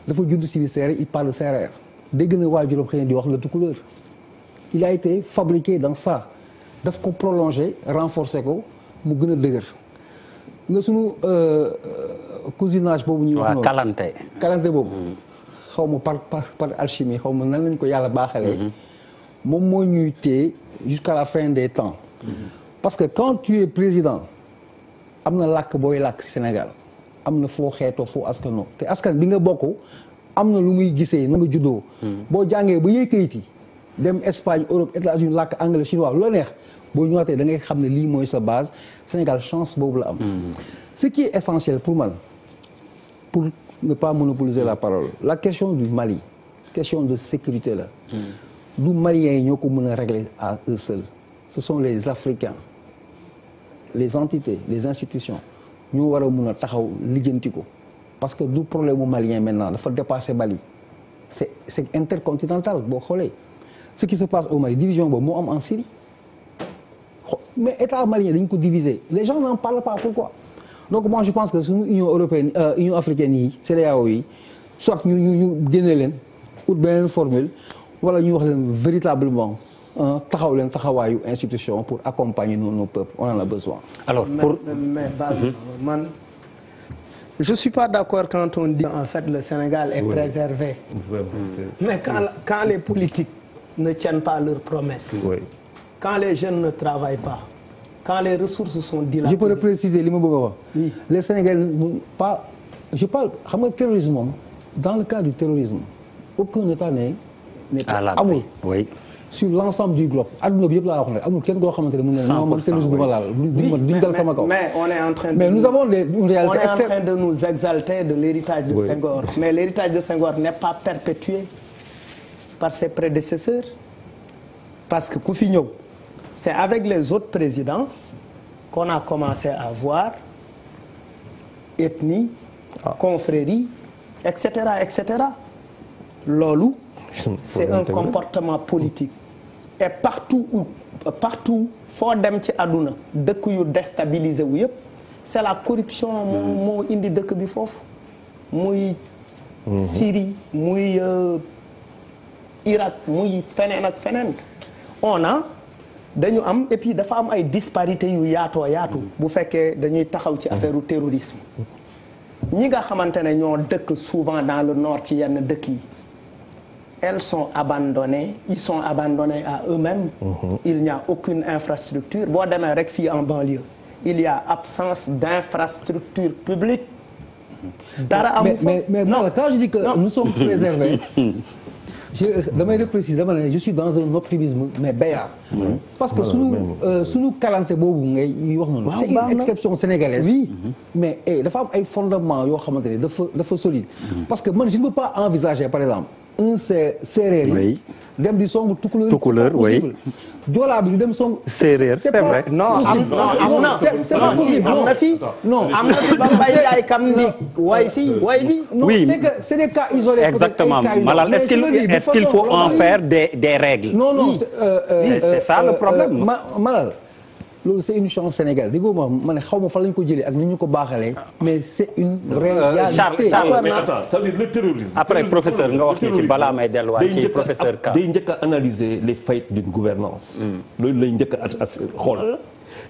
dafa judd si biir Sérère il parle Sérère. dégg na waajuram xëy na di wax le Tukulóor. il a été fabriqué dans ça daf ko prolonger renforcer ko mu gën a dëgër. nga sunu cousinage boobu ñuy wax noonu kalante boobu. xaw ma par alchimie xaw ma nan lañ ko yàlla baaxalee. moom moo ñuy téye jusqu'à la fin des temps. parce que quand tu es président am na làkk booy làkk ci Sénégal am na foo xeetoo foo askanoo te askan bi nga bokk am na lu muy gisee na nga juddoo. boo jàngee ba yëy kayit yi dem Espagne Europe États-Unis làkk anglais chinois loo neex boo ñëwaatee da ngay xam ne lii mooy sa base Sénégal chance boobu la am. ce qui est essentiel pour man pour ne pas monopoliser la parole la question du Mali question de sécurité la. du Maliens yi ñoo ko mën a régler à eux seuls ce sont les Africains les entités les institutions ñoo war a mën a taxaw lijjanti ko parce que du problème mu Malien maintenant dafa dépasser Mali c'est intercontinental boo xoolee ce qui se passe au Mali division boobu moo am en Syrie mais état malien dañu ko diviser les gens n'en parlent pas pourquoi donc moi je pense que suñu Union européenne Union africaine yi CEDEAO yi soit ñu génne leen ut beneen formule wala ñu wax leen véritablement taxaw leen taxawaayu institution pour accompagner nos peuples on en a besoin. alors pour mais man je suis pas d'accord quand on dit en fait le Sénégal est préservé. Mais quand les politiques ne tiennent pas leurs promesses. Quand les jeunes ne travaillent pas. Quand les ressources sont dilapidées. Je peux le préciser li ma bëgg a wax. Oui. Les Sénégalais pas je parle xam nga terrorisme moom dans le cas du terrorisme aucun État n'est amul. Oui. Sur l'ensemble du globe adduna bi yëpp laa wax ne amul kenn koo xamante ne mën na non man terrorisme du ma laal duñ dal sama kaw. Mais on est en train de mais nous avons une réalité on est en train de nous exalter de l'héritage de Senghor. Mais l'héritage de Senghor n'est pas perpétué par ses prédécesseurs parce que ku fi ñëw c'est avec les autres présidents qu'on a commencé à voir ethnie, confrérie, etc., etc. Loolu c'est un comportement politique et partout foo dem ci àdduna dëkk yu déstabilisé wu yëpp c'est la corruption moo indi dëkk bi foofu muy Syrie muy Irak muy feneen ak feneen dañu am et puis dafa am ay disparités yu yaatoo yaatu bu fekkee dañuy taxaw ci affaire terrorisme ñi nga xamante ne ñoo dëkk souvent dans le nord ci yenn dëkk yi ils sont abandonnés à eux-mêmes. Il n'y a aucune infrastructure boo demee rek fii en banlieue il y a absence d'infrastructure publique. dara amul fa mais non quand je dis que nous sommes préservés. damay repréciser dama ne je suis dans un optimisme mais béyard. parce que suñu kalante boobu ngay wax noonu. c'est une exception sénégalaise. oui mais dafa am ay fondements yoo xamante ne dafa solide. parce que man je ne peux pas envisager par exemple. un séeréer yi dem di song tukulóor oui joolaa bi du dem song séeréer c'est vrai non c'est pas possible am na fi non am na fi ba mbay jaay kam ni way bi non c'est des cas isolés exactement Malal est-ce qu'il faut en faire des règles non c'est ça le problème Malal loolu c'est une chance Sénégal déggoo ma ne xaw ma fan lañu ko jëlee ak ni ñu ko baaxalee mais c'est une réalité. Charles mais attends ça veut dire le terrorisme. après professeur nga wax ci balaa may delluwaat ci professeur Ka. day njëkk a analyser les failles d'une gouvernance loolu lay njëkk a xool.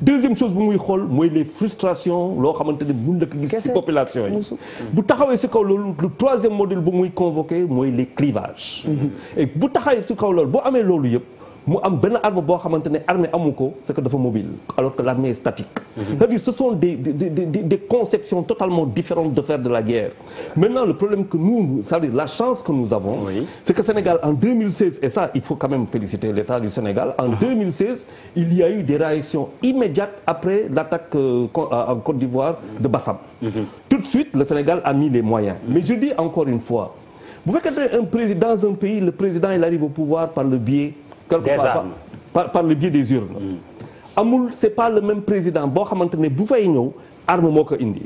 deuxième chose bu muy xool mooy les frustrations loo xamante ne mun na ko gis ci population yi. bu taxawee ci kaw loolu le troisième modèle bu muy convoqué mooy les clivages. et bu taxawee ci kaw loolu boo amee loolu yëpp. mu am benn arme boo xamante ne armée amu ko c'est que dafa mobile alors que l'armée est statique. C'est-à-dire ce sont des conceptions totalement différentes de faire de la guerre. Maintenant le problème que nous c'est-à-dire la chance que nous avons. C'est que Sénégal en 2016 et ça il faut quand même féliciter l'État du Sénégal en 2016 il y a eu des réactions immédiates après l'attaque en Côte d'Ivoire de Bassam. Tout de suite le Sénégal a mis les moyens. Mais je dis encore une fois bu fekkee un président dans un pays le président il arrive au pouvoir par le biais par le biais des urnes. amul c'est pas le même président boo xamante ne bu fay ñëw arme moo ko indi.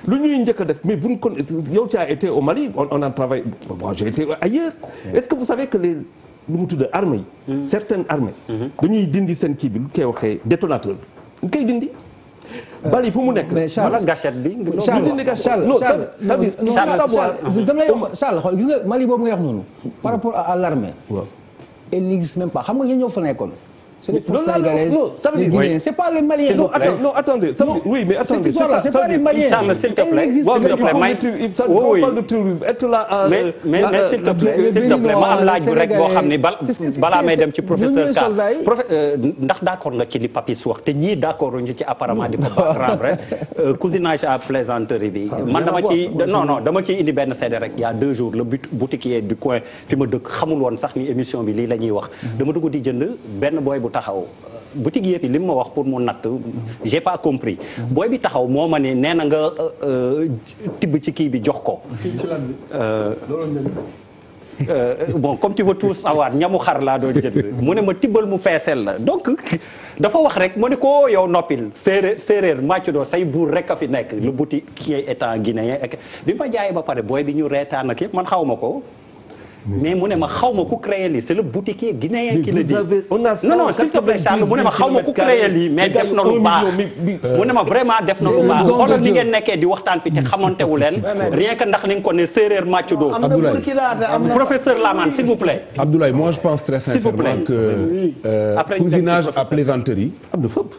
lu ñuy njëkk a def mais vous ne connaissez yow tu as été au Mali on a travaillé bon j'ai été ailleurs. est-ce que vous savez que les lu mu tudd armes yi. certaines armées. dañuy dindi seen kii bi lu koy waxee détonateur bi ñu koy dindi. bal yi fu mu nekk. mais Charles gâchette bi. Charles dama lay wax Charles xool gis nga Mali boobu nga wax noonu. par rapport à l'armée. waaw elle n'existe même pas xam nga ñoo ñoo fa nekkoon. c'est les forces non, sénégalaises, non, ça veut les dire- Guinéens, c'est pas les Maliens. Non, attends, non, attendez. Ça veut dire- oui, mais attendez. Cette histoire-là, c'est pas les Maliens. Charles, s'il te Elle plaît. n'existe Ouais, mais même il faut pas. mettre- On oui. parle de terrorisme. Être là à... mais s'il te plaît s'il te plaît ma am laaj bu rek boo xam ne balaa may dem ci professeur Ka ndax d'accord nga ci li Papis wax te ñii d'accord ñu ci apparemment di ko rendre cousinage à plaisanterie bi man dama ci non dama ciy indi benn seede rek il y a 2 jours le boutiquier du coin fi ma dëkk xamul woon sax ni émission bi lii la ñuy wax dama dugg di jënd benn booy bu taxaw boutique yëpp li mu ma wax pour mu natt j'ai pas compris booy bi taxaw moo ma ne nee na nga tibb ci kii bi jox ko bon comme tu veux tout savoir ñamu xar laa doon jënd mu ne ma tibbal mu peeseel la donc dafa wax rek mu ne ko yow noppil séeréer màcc doo say buur rek a fi nekk le boutiquier étant guinéen ak bi ma jaayee ba pare booy bi ñu reetaan ak yëpp man xaw ma ko mais mu ne ma xaw ma ku créé lii c'est le boutiquier guinéen qui le dit non non s'il te plaît Charles mu ne ma xaw ma ku créé lii mais def na lu baax mu ne ma vraiment def na lu baax xoolal ni ngeen nekkee di waxtaan fi te xamante wu leen rien que ndax ni nga ko ne séeréer màcc doo professeur Lamane s'il vous plaît Abdoulaye moi je pense très sincèrement que cousinage à plaisanterie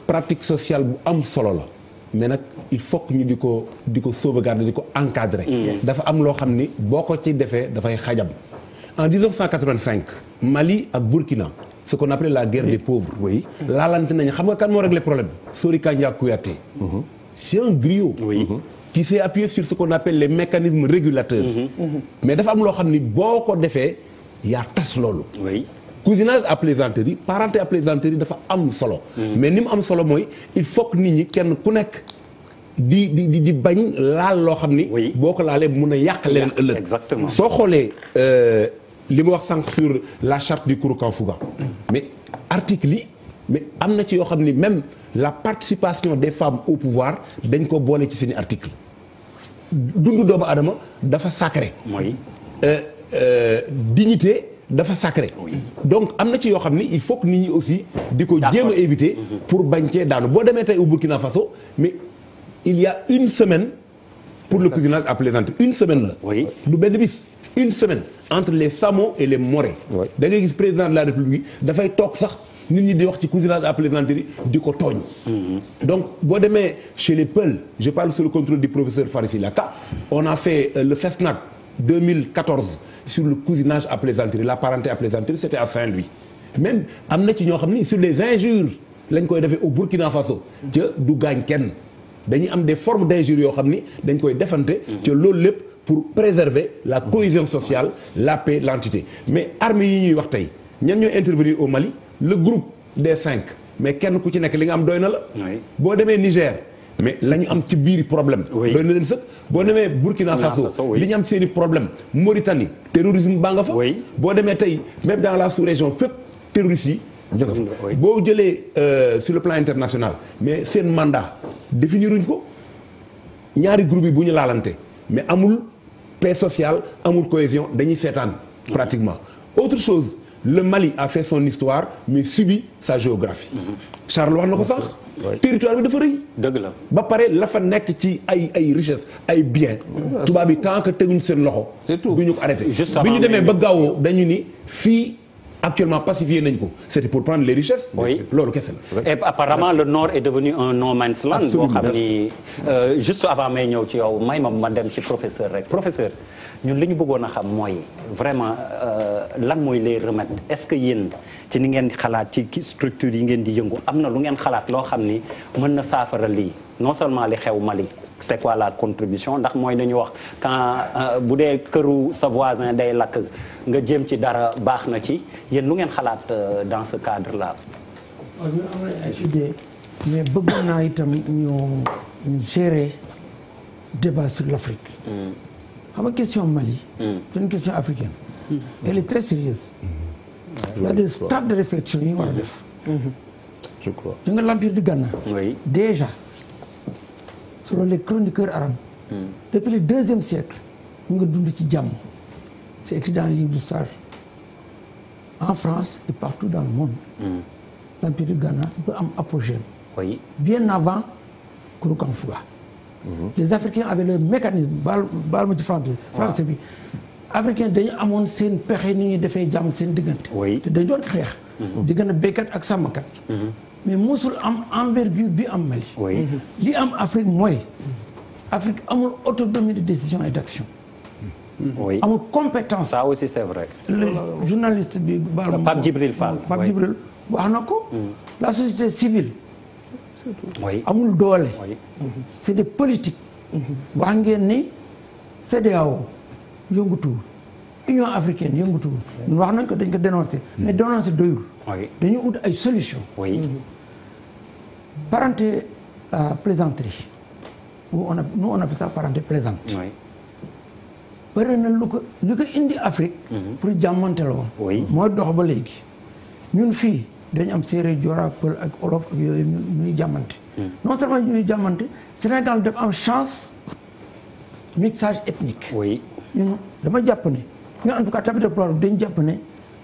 pratique sociale bu am solo la mais nag il faut que ñu di ko sauvegarder di ko encadrer dafa am loo xam ni boo ko ci defee dafay xajam en 1985 Mali ak Burkina ce qu'on appelait la guerre des pauvres laalante nañu xam nga kan moo réglé problème Sori Kanja Kouyaté c'est un griot qui s'est appuyé sur ce qu'on appelle les mécanismes régulateurs mais dafa am loo xam ni boo ko defee yaa tas loolu cousinage à plaisanterie parenté à plaisanterie dafa am solo mais ni mu am solo mooy il faut que nit ñi kenn ku nekk di bañ laal loo xam ni boo ko laalee mun a yàq leneen ëllëg exactement soo xoolee li ma wax sànq sur la charte du Kourou Fouga mais article yi mais am na ci yoo xam ni même la participation des femmes au pouvoir dañ ko boole ci seeni article dundu doomu adama dafa sacré mooy dignité dafa sacré donc am na ci yoo xam ni il faut que nit ñi aussi di ko jéem a éviter pour bañ cee daanu boo demee tey au Burkina Faso mais il y a une semaine pour le cousinage à plaisanterie une semaine la du benn bis une semaine entre les Samo et les Moré da ngay gis président de la République dafay toog sax nit ñi di wax ci cousinage à plaisanterie di ko tooñ donc boo demee chez les Peuls je parle sous le contrôle du professeur Farissi Laka on a fait le FESNAC 2014 sur le cousinage à plaisanterie la parenté à plaisanterie c'était à Saint-Louis même am na ci ñoo xam ni sur les injures lañ koy defee au Burkina Faso ca du gaañ kenn dañuy am des formes d'injures yoo xam ni dañ koy defante ca loolu lépp pour préserver la cohésion sociale la paix l'entité mais armées yi ñuy wax tey ñan ñooy intervenir au Mali le groupe des 5 mais kenn ku ci nekk li nga am doy na la boo demee Niger mais la ñu am ci biir problème doy na leen sëkk boo demee Burkina Faso li ñu am seen i problème Mauritanie terrorisme baa nga fa boo demee tey même dans la sous-région fépp terroristes yi ñu nga fa boo jëlee sur le plan international mais seen mandat définiruñ ko ñaari groupe yi bu ñu laalante mais amul paix sociale amul cohésion dañuy seetaan pratiquement autre chose le Mali a fait son histoire mais subit sa géographie Charles wax na ko sax territoire bi dafa rëy dëgg la ba pare la fa nekk ci ay richesse ay biens tubaab yi tant que teguñ seen loxo du ñu ko arrêté bi ñu demee ba gaawoo dañu ni fii actuellement pacifié nañ ko c'était pour prendre les richesses loolu kese la et apparemment le nord est devenu un no man's land boo xam ni juste avant may ñëw ci yow may ma dem ci professeur rek professeur ñun li ñu bëggoon a xam mooy vraiment lan mooy les remèdes est-ce que yéen ci ni ngeen di xalaat ci structure yi ngeen di yëngu am na lu ngeen xalaat loo xam ni mën na saafara lii non seulement li xew Mali c'est quoi la contribution ndax mooy dañu wax quand bu dee këru sa voisin day lakk nga jéem ci dara baax na ci yéen lu ngeen xalaat dans ce cadre là. waaw ñu am nañ ay idée mais bëgg naa itam ñu gérer débat sur l'Afrique. xam nga question Mali. c'est une question africaine. elle est très sérieuse. il y a des stades de réflexion yi ñu war a def. je crois. ñu nga l'empire du Ghana. oui déjà selon les chroniqueurs arabes. Depuis le 2e siècle ñu nga dund ci jàmm. C'est écrit dans le livre du Sage en France et partout dans le monde. L'empire du Ghana peut am apogée. Oui. Bien avant Kouroukan Fouga. Les Africains avaient leur mécanisme baal ma ci français bi. Africains dañu amoon seen pexe ni ñuy defee jàmm seen diggante. Oui. te dañu doon xeex. diggante béykat ak sàmmkat. mais mosul am envergure bi am Mali. Oui. li am Afrique mooy. Afrique amul autonomie de décision et d'action. Oui. amul compétence. Ça aussi c'est vrai. Le journaliste bi Pape Djibril Fall. Pape Djibril wax na ko. la société civile. Oui. amul doole. Oui. c'est des politiques. wax ngeen ni CEDEAO yëngutuwul Union africaine yëngutuwul ñun wax nañ ko dañ ko dénoncer. mais dénoncer doyul. Oui. dañu ut ay solutions. Oui. Parenté plaisanterie. nous on appelle ça parenté plaisante. Oui. bëri na lu ko indi Afrique. pour jàmmante la woon. Oui. mooy dox ba léegi. ñun fii dañu am séeréer Joola Pël ak Wolof ak yooyu ñuy jàmmante. non seulement ñuy jàmmante Sénégal dafa am chance mixage ethnique. Oui. ñun dama jàpp ne ñu en tout cas tamit dañu jàpp ne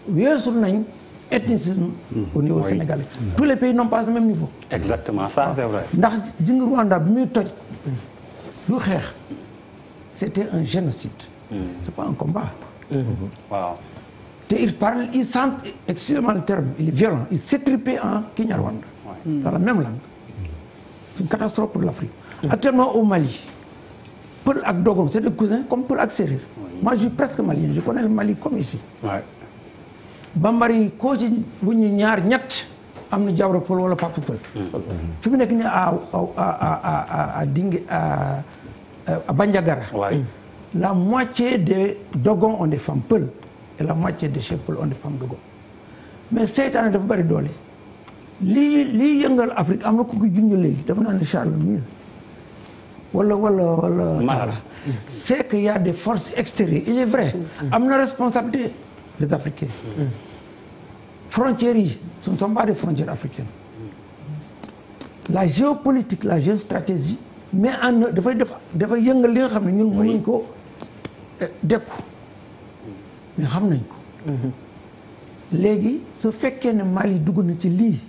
weesu nañ ethnicisme au niveau Oui. sénégalais. tous les pays n'ont pas le même niveau. Exactement, ça c'est vrai. ndax ji nga Rwanda bi muy toj du xeex c'était un génocide. C'est pas un combat. Waaw. te il sent excusez-moi le terme il est violent il s'étripait en Kinyarwanda. dans la même langue. c'est une catastrophe pour l'Afrique. Actuellement au Mali Peul ak Dogon c'est des cousins comme Peul ak Séeréer. moi je suis presque malien je connais le Mali comme ici. Ouais. Bambara koo ci bu ñu ñaar ñett am na Jawra Peul wala Papa Peul. fi mu nekk nii à Dingue à Bandiagara. Ouais. La moitié des Dogons ont des femmes Peul et la moitié des chefs Peul ont des femmes Dogon mais seytaane dafa bari doole lii yëngal Afrique am na ku ko junj léegi dafa naan ne Charles Mille wala Mara. c'est qu'il y a des forces extérieures il est vrai am na responsabilité des Africains frontières yi ce ne sont pas des frontières africaines la géopolitique la géostratégie mais dafa yëngal li nga xam ne ñun mënuñ ko dekku mais xam nañ ko léegi su fekkee ne Mali dugg na ci lii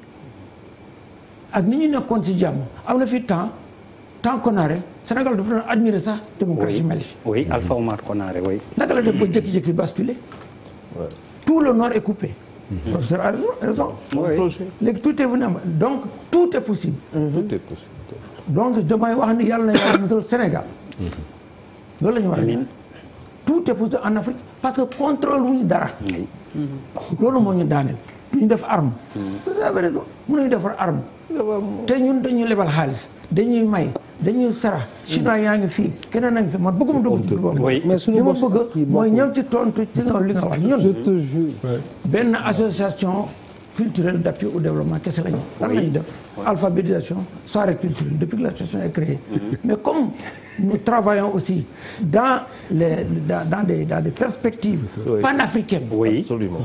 ak ni ñu nekkoon ci jàmm am na fi temps Konaré Sénégal dafa doon admirer sax démocratie Mali. Oui, Alpha Oumar Konaré, oui. naka la def ba jékki-jékki basculer. tout le nord est coupé. Professeur a raison. léegi tout est venu donc tout est possible. Tout est possible. donc damay wax ni yàlla na yàlla musal Sénégal. loolu la ñu war a def tout est possible en Afrique parce que contrôle wu ñu dara. loolu moo ñu daaneel. duñu def arme. vous avez raison mënuñu defar arme. te ñun dañuy lebal xaalis dañuy may dañuy sarax. chinois yaa ngi fii keneen a ngi fi man bëgguma dugg ci boobu. mais suñu li ma bëgg mooy ñëw ci tontu ci nga li nga wax ñun. je te jure. benn association culturelle d'appui au développement kese la ñu. lan la ñuy def alphabétisation soirée culturelle depuis que l'association est créée. mais comme nous travaillons aussi dans des perspectives panafricaines. Oui. Absolument.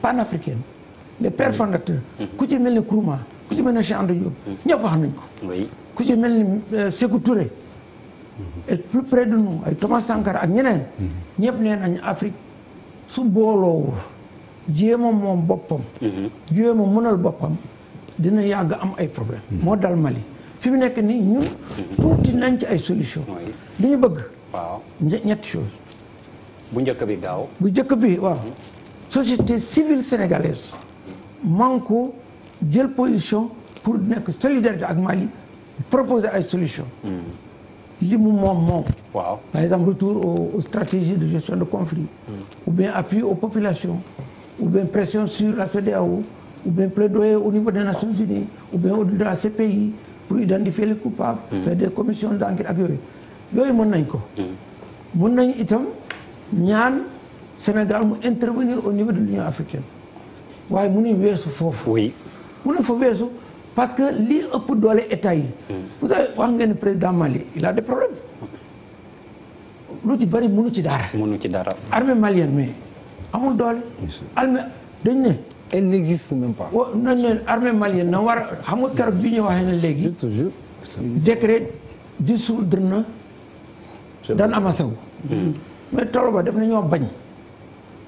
Panafricaines les pères fondateurs. ku ci mel ni Nkrumah ku ci mel ni Cheikh Anta Diop. ñëpp xam nañ ko. Oui. ku ci mel ni Sékou Touré. et plus près de nous ay Thomas Sankara ak ñeneen. ñëpp nee nañ Afrique su booloo jéem a moom boppam. jéem a mënal boppam dina yàgg am ay problème moo dal Mali fi mu nekk nii ñun tuuti nañ ci ay solution li ñu bëgg. waaw ñetti chose bu njëkk bi gaaw. bu njëkk bi waaw société civile sénégalaise man ko jël position pour nekk solidarité ak Mali proposer ay solution li mu moom. waaw par exemple retour aux stratégies de gestion de conflit. ou bien appui aux populations. ou bien pression sur la CEDEAO. ou bien plaidoyer au niveau des Nations Unies. ou bien au-delà de la CPI pour identifier les coupables. faire des commissions d'enquête ak yooyu mën nañ ko. mën nañ itam ñaan Sénégal mu intervenir au niveau de l'Union africaine waaye mënuñ weesu foofu. oui. mënuñ fa weesu parce que li ëpp doole état yi. vous savez wax ngeen ni président Mali il a des problèmes. lu ci bari mënu ci dara. mënu ci dara. armée malienne mais amul doole. armée dañ ne. elle n'existe même pas. nañ ne armée malienne na war a xam nga keroog bi ñu waxee ne léegi. je te jure. décret dissoudre na Dan Amasaw mais Toloba def na ñoo bañ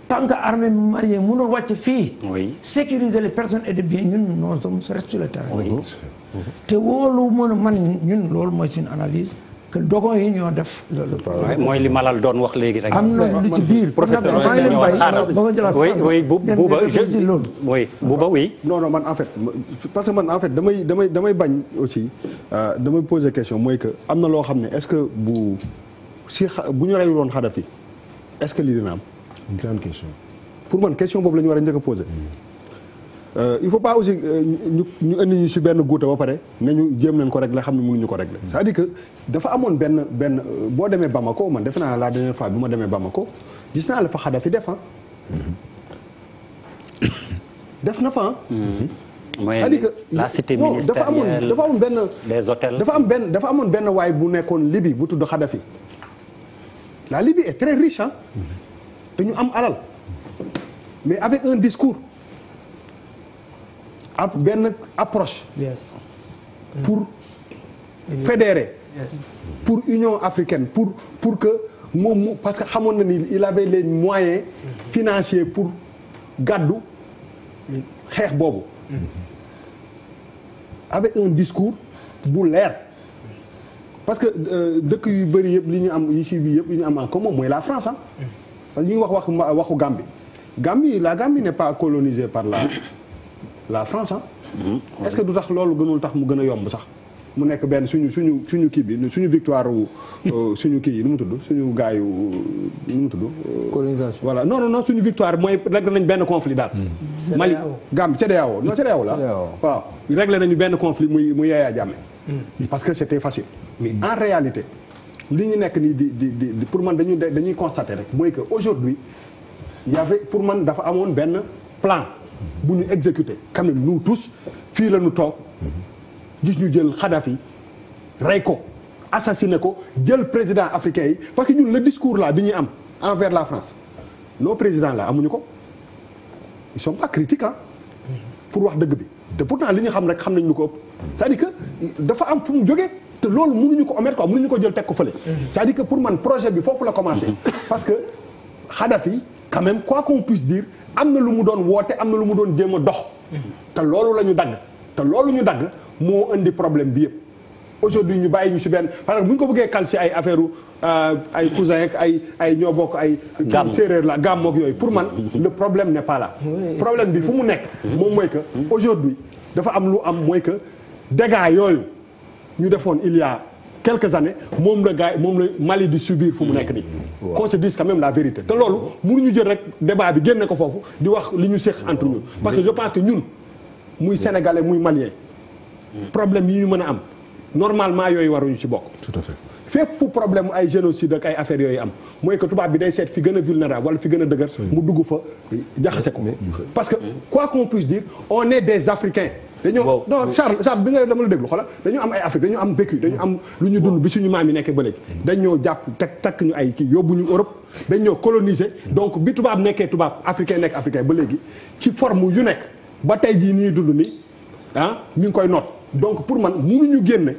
tant que armée malienne mënul wàcc fii sécuriser les personnes et les biens ñun nous sommes restés sur le terrain te wóolu mën a man ñun loolu mooy suñu analyse que dogon yi ñoo def mooy li Malal doon wax léegi rek am na lu ci biir professeur maa ngi leen bàyyi ba ma jëlaat oui Bouba oui non man en fait parce que man en fait damay bañ aussi damay poser question mooy que am na loo xam ne est-ce que bu ñu reyul woon Kadhafi est-ce que lii dina am une grande question. pour man question boobu la ñu war a njëkk a poser il faut pas aussi ñu indi ñu ci benn guuta ba pare ne ñu jéem nañ ko régler xam ne mënuñu ko régler c'est-à-dire que dafa amoon benn boo demee Bamako man defe naa la dernière fois bi ma demee Bamako gis naa la fa Kadhafi def def na fa c'est-à-dire que la cité ministérielle dafa amoon benn les hôtels dafa amoon benn waay bu nekkoon Libye bu tudd Kadhafi la Libye est très riche dañu am alal mais avec un discours ak benn approche pour fédérer pour Union africaine pour que moom parce que xamoon na ni il avait les moyens financiers pour gàddu xeex boobu avec un discours bu leer parce que dëkk yu bëri yëpp li ñu am yi ci bi yëpp li ñu am en commun mooy la France parce que ñu ngi waxu Gambie la Gambie n'est pas colonisée par la France est-ce que du tax loolu gënul tax mu gën a yomb sax mu nekk benn suñu kii bi suñu victoire suñu kii yi nu mu tudd suñu gars yu nu mu tudd colonisation voilà non suñu victoire mooy réglé nañ benn conflit daal Mali Gambie CEDEAO non CEDEAO la waaw réglé nañu benn conflit muy Yaya Jammeh parce que c'était facile mais en réalité li ñu nekk nii di pour man dañuy constater rek mooy que aujourd'hui il y avait pour man dafa amoon benn plan bu ñu exécuter quand même nous tous fii la ñu toog gis ñu jël Kadhafi rey ko assassiné ko jël président africain yi parce que ñun le discours là bi ñuy am envers la France nos présidents là amuñu ko ils sont pas critiques pour wax dëgg bi te pourtant li ñu xam rek xam nañ lu ko ëpp c'est-à-dire que dafa am fu mu jógee te loolu mënuñu ko omettre quoi mënuñu ko jël teg ko fële c'est-à-dire que pour man projet bi foofu la commencé parce que Kadhafi quand même quoi qu'on puisse dire am na lu mu doon woote am na lu mu doon jéem a dox te loolu la ñu dagg te loolu ñu dagg moo indi problème bi yëpp aujourd'hui ñu bàyyi ñu si benn parce que bu ñu ko bëggee kal si ay affaire ay cousin ak ay ñoo bokk ay séeréer la gàmm ak yooyu pour man le problème n'est pas là problème bi fu mu nekk moom mooy que aujourd'hui dafa am lu am mooy que dégâts yooyu ñu defoon il y a quelques années moom la Mali di subir fu mu nekk nii qu'on se dise quand même la vérité te loolu mënuñu jël rek débat bi génne ko foofu di wax li ñu séq entre ñun parce que je pense que ñun muy sénégalais muy malien problème yi ñu mën a am normalement yooyu waruñu ci bokk tout à fait fépp fu problème ay génocide ak ay affaires yooyu am mooy que tubaab bi day seet fi gën a vulnérable wala fi gën a dëgër mu dugg fa jaxase ko parce que quoi qu'on puisse dire on est des Africains dañoo non Charles bi nga dama la déglu xoolal dañu am ay Afrique dañu am vécu dañu am lu ñu dund bi suñu maam yi nekkee ba léegi dañoo jàpp takk ñu ay kii yóbbu ñu Europe dañoo coloniser donc bi tubaab nekkee tubaab africain nekk africain ba léegi ci forme yu nekk ba tey jii nii dund ni ñu ngi koy noot donc pour man mënuñu génne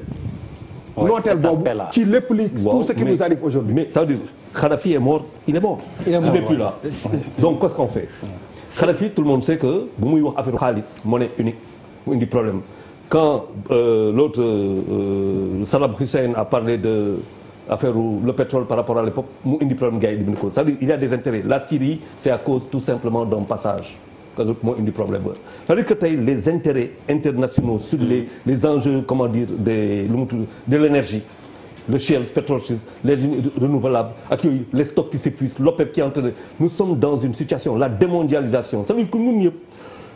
nooteel boobu ci lépp li tout ce qui nous arrive aujourd'hui mais ça veut dire Kadhafi est mort il est mort il n'est plus là donc qu'est-ce qu'on fait Kadhafi tout le monde sait que bu muy wax affaire xaalis monnaie unique mu indi problème quand l'autre Saddam Hussein a parlé de affaire le pétrole par rapport à l'époque mu indi problème gars yi di ko c'est-à-dire il y a des intérêts la Syrie c'est à cause tout simplement d'un passage que moo indi problème ba c'est-à-dire que tey les intérêts internationaux sur les enjeux comment dire de l'énergie le shale pétrole l'énergie renouvelable ak yooyu les stocks qui s'épuisent l'OPEP qui est en train de nous sommes dans une situation la démondialisation ça veut dire que ñun ñëpp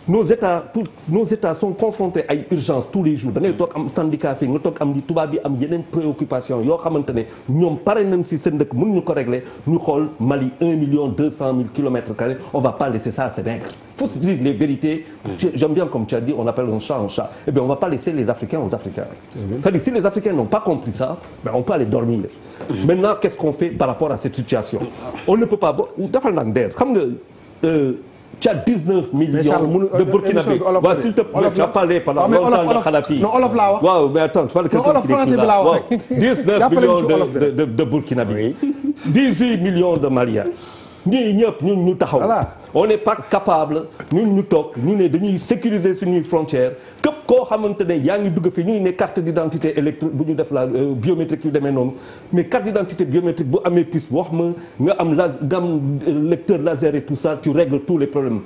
nos états sont confrontés ay urgence tous les jours da ngay toog am syndicat fii nga toog am di tubaab bi am yeneen préoccupation yoo xamante ne ñoom pare nañ si seen dëkk mënuñu ko régler ñu xool Mali 1,2 million kilomètres carrés on va pas laisser ça s'évaincre faut se dire les vérités j'aime bien comme tu as dit on appelle un chat un chat eh bien on va pas laisser les Africains aux Africains c'est-à-dire si les Africains n'ont pas compris ça ben on peut aller dormir maintenant qu'est-ce qu'on fait par rapport à cette situation on ne peut pas defal nag der xam nga tu as 19 millions Charles, de Burkinabé. Waaw, s'il te plaît, tu as parlé pendant longtemps de Kadhafi. non olof laa wax. waaw mais attends tu parles de quelqu'un qui français est bi laa wax. 19 millions de Burkinabé. 18 millions de Maliens. ñii ñëpp ñun ñu taxaw. on n'est pas capable ñun ñu toog ñu ne dañuy sécuriser suñuy frontières képp koo xamante ne yaa ngi dugg fi ñuy ne carte d'identité électronique bu ñu def la biométrique yu demee noonu mais carte d'identité biométrique bu amee puce wax ma nga am nga am lecteur laser et tout ça tu règles tous les problèmes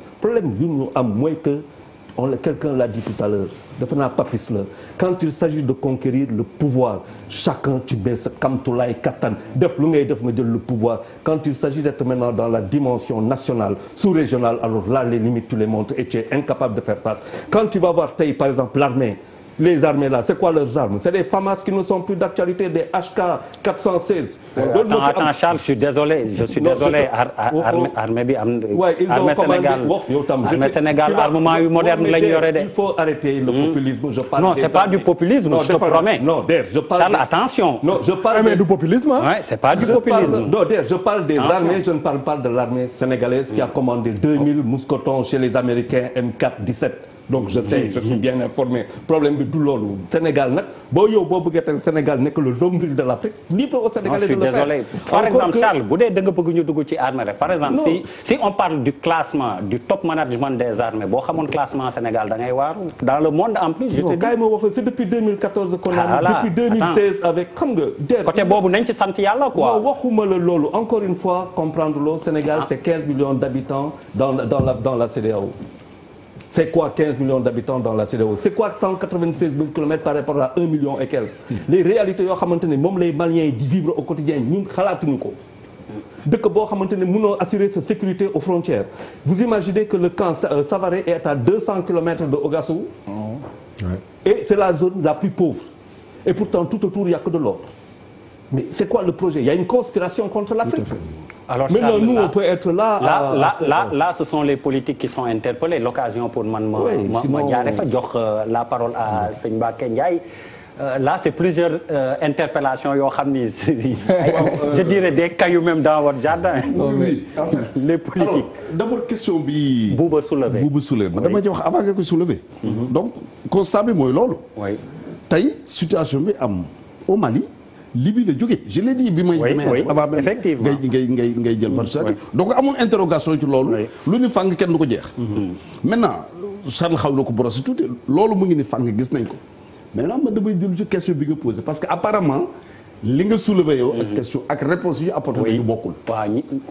yu ñu am mooy que quelqu'un l'a dit tout à l'heure dafa naa papis la quand il s'agit de conquérir le pouvoir chacun tu mets sa kamtulaay kattan def lu ngay def nga jël le pouvoir quand il s'agit d'être maintenant dans la dimension nationale sous-régionale alors là les limites tu les montres et tu es incapable de faire face quand tu vas voir tey par exemple l'armée les armées là c'est quoi leurs armes c'est des FAMAS qui ne sont plus d'actualité des HK 416 attends Charles je suis désolé armée bi am armée Sénégal armement yu moderne lañu yore de il faut arrêter le populisme je parle non c'est pas du populisme je te promets non Der je parle Charles attention non je parle mais du populisme ouais c'est pas du populisme non Der je parle des armées je ne parle pas de l'armée sénégalaise qui a commandé 2000 mousquetons chez les Américains M417 donc je sais je suis bien informé problème bi du loolu Sénégal nag boo bëggee tey Sénégal nekk le nombril de l'Afrique libre au Sénégalais de le faire. Je suis désolé par exemple Charles bu dee da nga bëgg ñu dugg ci armée rek par exemple si on parle du classement du top management des armées boo xamoon classement Sénégal da ngay waaru dans le monde en plus. je te dis ma wax c'est depuis 2014 qu'on a depuis 2016 avec xam nga. côté boobu nañ ci sant yàlla quoi. waxuma la loolu encore une fois comprendre loo Sénégal c'est 15 millions d'habitants dans la CEDEAO. C'est quoi 15 millions d'habitants dans la CEDEAO c'est quoi 196 000 kilomètres par rapport à 1 million et quelques les réalités yoo xamante ne moom les Maliens di vivre au quotidien ñun xalaatuñu ko dëkk boo xamante ne mënoo assurer sa sécurité aux frontières vous imaginez que le camp Savaré est à 200 kilomètres de Ouagassogou et c'est la zone la plus pauvre et pourtant tout autour il y a que de l'or mais c'est quoi le projet il y a une conspiration contre l'Afrique. Alors mais non, nous on peut être là ce sont les politiques qui sont interpellés l'occasion pour man ma jaare fa jox la parole à Sëñ Mbacké Ndiaye là c'est plusieurs interpellations yoo xam ni je dirais des cailloux même dans votre jardin. oui en fait les politiques. alors d'abord question bi. Bouba soulevé ma dama ci wax avant nga koy soulever. donc constat bi mooy loolu. tey situation bi am au Mali. Libye la jógee je l'ai dit bi may avant même effectivement ngay jël parce que donc amul interrogation ci loolu lu ni fàng kenn du ko jeex maintenant Charles xaw na ko brosser tuuti loolu mu ngi ni fàng gis nañ ko maintenant ma damay jël ci question bi nga posé parce que apparemment li nga soulevé yow ak question ak réponse yu apporté dañu bokkul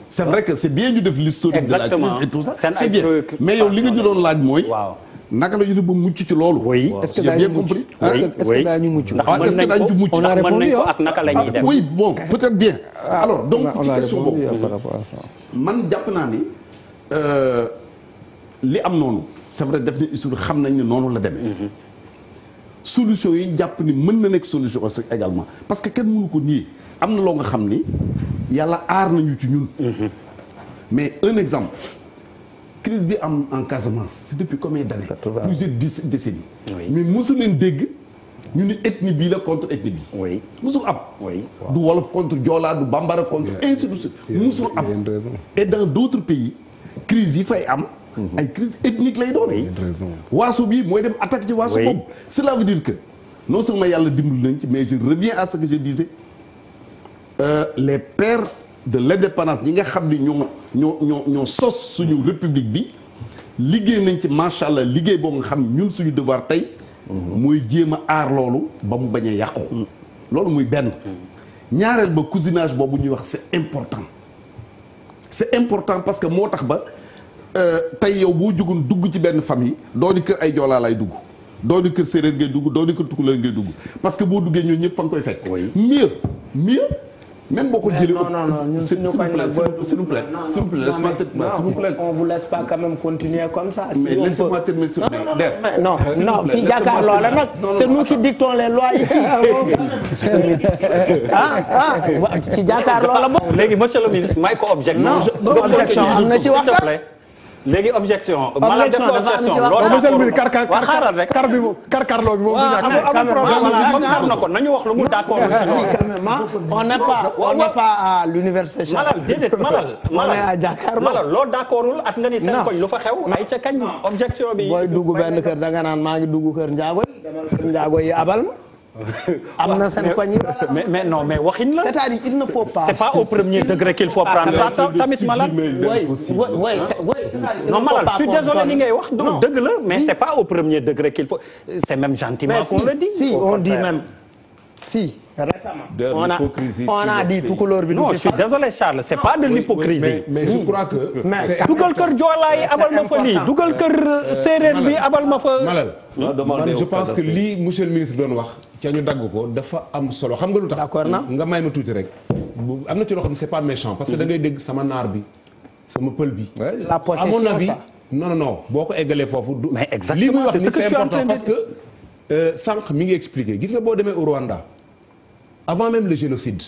c'est vrai que c'est bien ñu def l'historique de la crise et tout ça c'est bien mais yow li nga jëloon laaj mooy naka la ñu def ba mucc ci loolu. est-ce que daañu mucc est-ce que daañu mucc. est-ce que daañu mucc on a répondu ak naka la ñuy def. oui bon peut-être bien. alors donc ci question boobu man jàpp naa ni li am noonu c'est vrai def na histoire xam nañ ne noonu la demee. solution yi jàpp ni mën na nekk solution aussi également parce que kenn mënu ko nii am na loo nga xam ni yàlla aar nañu ci ñun. mais un exemple. crise bi am en Casamance c'est depuis combien d'années plusieurs décennies mais mosul leen dégg ñu ni ethnie bii la contre ethnie bii mosul am du wolof contre Joola du bambara contre ainsi de suite mosul am et dans d'autres pays crise yi fay am ay crise ethnique lay doon waaso bi mooy dem attaque ci waaso boobu cela veut dire que non seulement yàlla dimbali nañ ci mais je reviens à ce que je disais les pères de l'indépendance ñi nga xam ni ñoo sos suñu république bi liggéey nañ ci macha allah liggéey boo nga xam ñun suñu devoir tey mooy jéem a aar loolu ba mu bañ a yàqu loolu muy benn ñaareel ba cousinage boobu ñuy wax c'est important parce que moo tax ba tey yow boo jugoon dugg ci benn famille dooni kër ay joolaa lay dugg dooni kër séeréer ngay dugg dooni kër tukulóor ngay dugg parce que boo duggee ñoo ñëpp fa nga koy fekk mieux même boo ko jëlee s'il vous plaît on vous laisse pas quand même continuer comme ça. mais laissez-moi terminer sur non fii jàkkaarloo la nag c'est nous qui dictons les lois ici. ci jàkkaarloo la bokk. léegi monsieur le ministre may ko objection. non objection am na ci waxtaan. léegi objection. objection dafa am ci wax monsieur le ministre xaaral rek karkarloo bi moom du ñàkk. xam na ko nañu wax lu mu d'accord. on n'est pas à l'université Cheikh. Malal déedéet Malal loo d'accordul at nga ni seen koñ lu fa xew. ay ca kañ objection bi. booy dugg benn kër da nga naan maa ngi dugg kër Njaago yi. demal kër Njaago yi abal ma. am na seen koñ yi. mais non mais waxin la. c'est-à-dire il ne faut pas. c'est pas au premier degré qu'il faut prendre ça tamit Malal. non Malal je suis désolé li ngay wax. non dëgg la mais c'est pas au premier degré qu'il faut. c'est même gentiment qu'on le dit. si on dit même si. récemment on a dit tukulóor bi. non je suis désolé Charles c'est pas de l'hypocrisie. mais je crois que. dugal kër joolaay abal ma fa lii dugal kër séeréer bi abal ma fa. Malal man je pense que lii monsieur le ministre doon wax ca ñu dagg ko dafa am solo xam nga lu tax. d'accord na nga may ma tuuti rek. am na ci loo xam ne c'est pas méchant parce que da ngay dégg sama naar bi sama pël bi. la possession ça non boo ko eggalee foofu. mais exactement lii muy wax ni c'est important parce que sànq mi ngi expliquer gis nga boo demee au Rwanda. Avant même le génocide,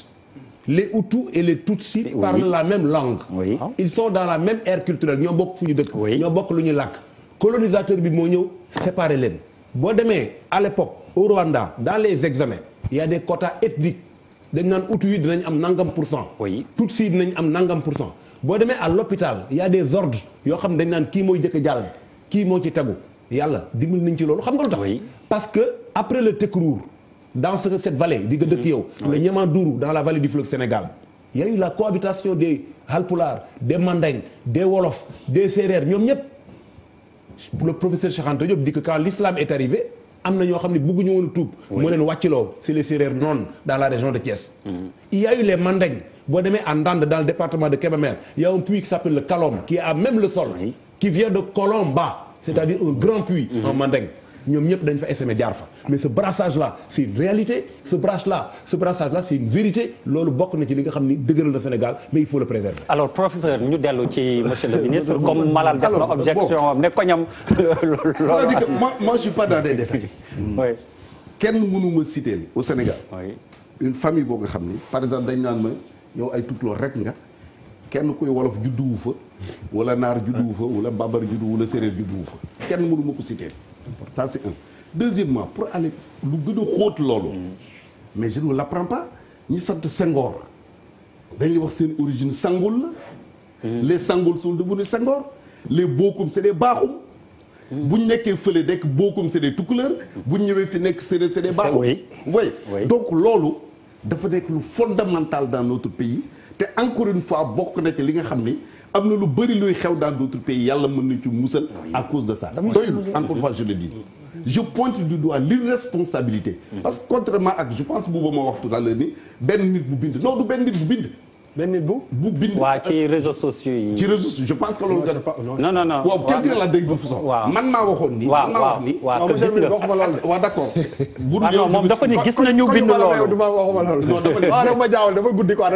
les Hutus et les Tutsis parlent la même langue. Oui. Ils sont dans la même ère culturelle ñoo bokk fu ñu dëkk. ñoo bokk lu ñu làkk. colonisateur bi moo ñëw séparer leen. boo demee à l'époque au Rwanda dans les examens il y a des quotas ethniques dañ naan Hutu yi dinañ am nangam %. oui Tutsi yi dinañ am nangam %. boo demee à l'hôpital il y a des ordres yoo xam dañ naan kii mooy jëkk jàll kii moo ci tegu yàlla dimbali nañ ci loolu xam nga lu tax. parce que après le Tekruur. dans cette vallée di nga dëkk yow. le Niamandourou dans la vallée du fleuve Sénégal. il y a eu la cohabitation des Halpulaar des Mandeng des Wolof des Sérères ñoom ñëpp. le professeur Cheikh Anta Diop dit que quand l'islam est arrivé am na ñoo xam ne bëgguñu woon a tuub. moo leen wàcciloo c'est les Sérères noonu dans la région de Thiès. il y a eu les Mandeng boo demee à Ndande dans le département de Kébémer il y a un puits qui s'appelle le Kalom qui a même le sol. qui vient de Kolomba c'est-à-dire un grand puits en Mandeng. ñoom ñëpp dañ fa essaimé jaar fa mais ce brassage là c'est une réalité ce brassage là c'est une vérité loolu bokk na ci li nga xam ni dëgëral na Sénégal mais il faut le préserver. alors professeur ñu dellu ci monsieur le ministre comme Malal def na objection am ne ko ñam. c'est-à-dire que moi je suis pas dans des détails. kenn mënuma citer au Sénégal. une famille boo nga xam ni par exemple dañ naan ma yow ay tukulóor rek nga kenn kuy wolof judduwu fa wala naar judduwu fa wala babar juddu wala séeréer judduwu fa kenn mënuma ko citer. ça c'est un. deuxièmement pour aller lu gën a xóot loolu. mais je ne l'apprends pas ñi sant Senghor dañuy wax seen origine Sangoul la. les Sangoul sont devenus Senghor. les Bokoum c'est des Bakhoum. bu ñu nekkee fële nekk Bokoum c'est des Toucouleurs. bu ñu ñëwee fi nekk séeréer c'est des Bakhoum. oui donc loolu dafa nekk lu fondamental dans notre pays te encore une fois bokk na ci li nga xam ni. am na lu bëri luy xew dans d'autres pays yàlla mën nañu ci musal à cause de ça. doyul encore une fois je le dis. je pointe du doigt l'irresponsabilité. parce que contrairement ak je pense booba ma wax tout à l'heure ni benn nit bu bind non du benn nit bu bind. benn nit bu bind. waaw ci réseaux sociaux yi. ci réseaux sociaux je pense que loolu nga. non. waaw quelqu'un la dégg de façon. man maa waxoon ni. man maa wax ni. waaw gis nga waaw d'accord. non moom dafa ni gis nañu bind loolu. du ma waxuma loolu. non dama ma jaawal dafa guddi quoi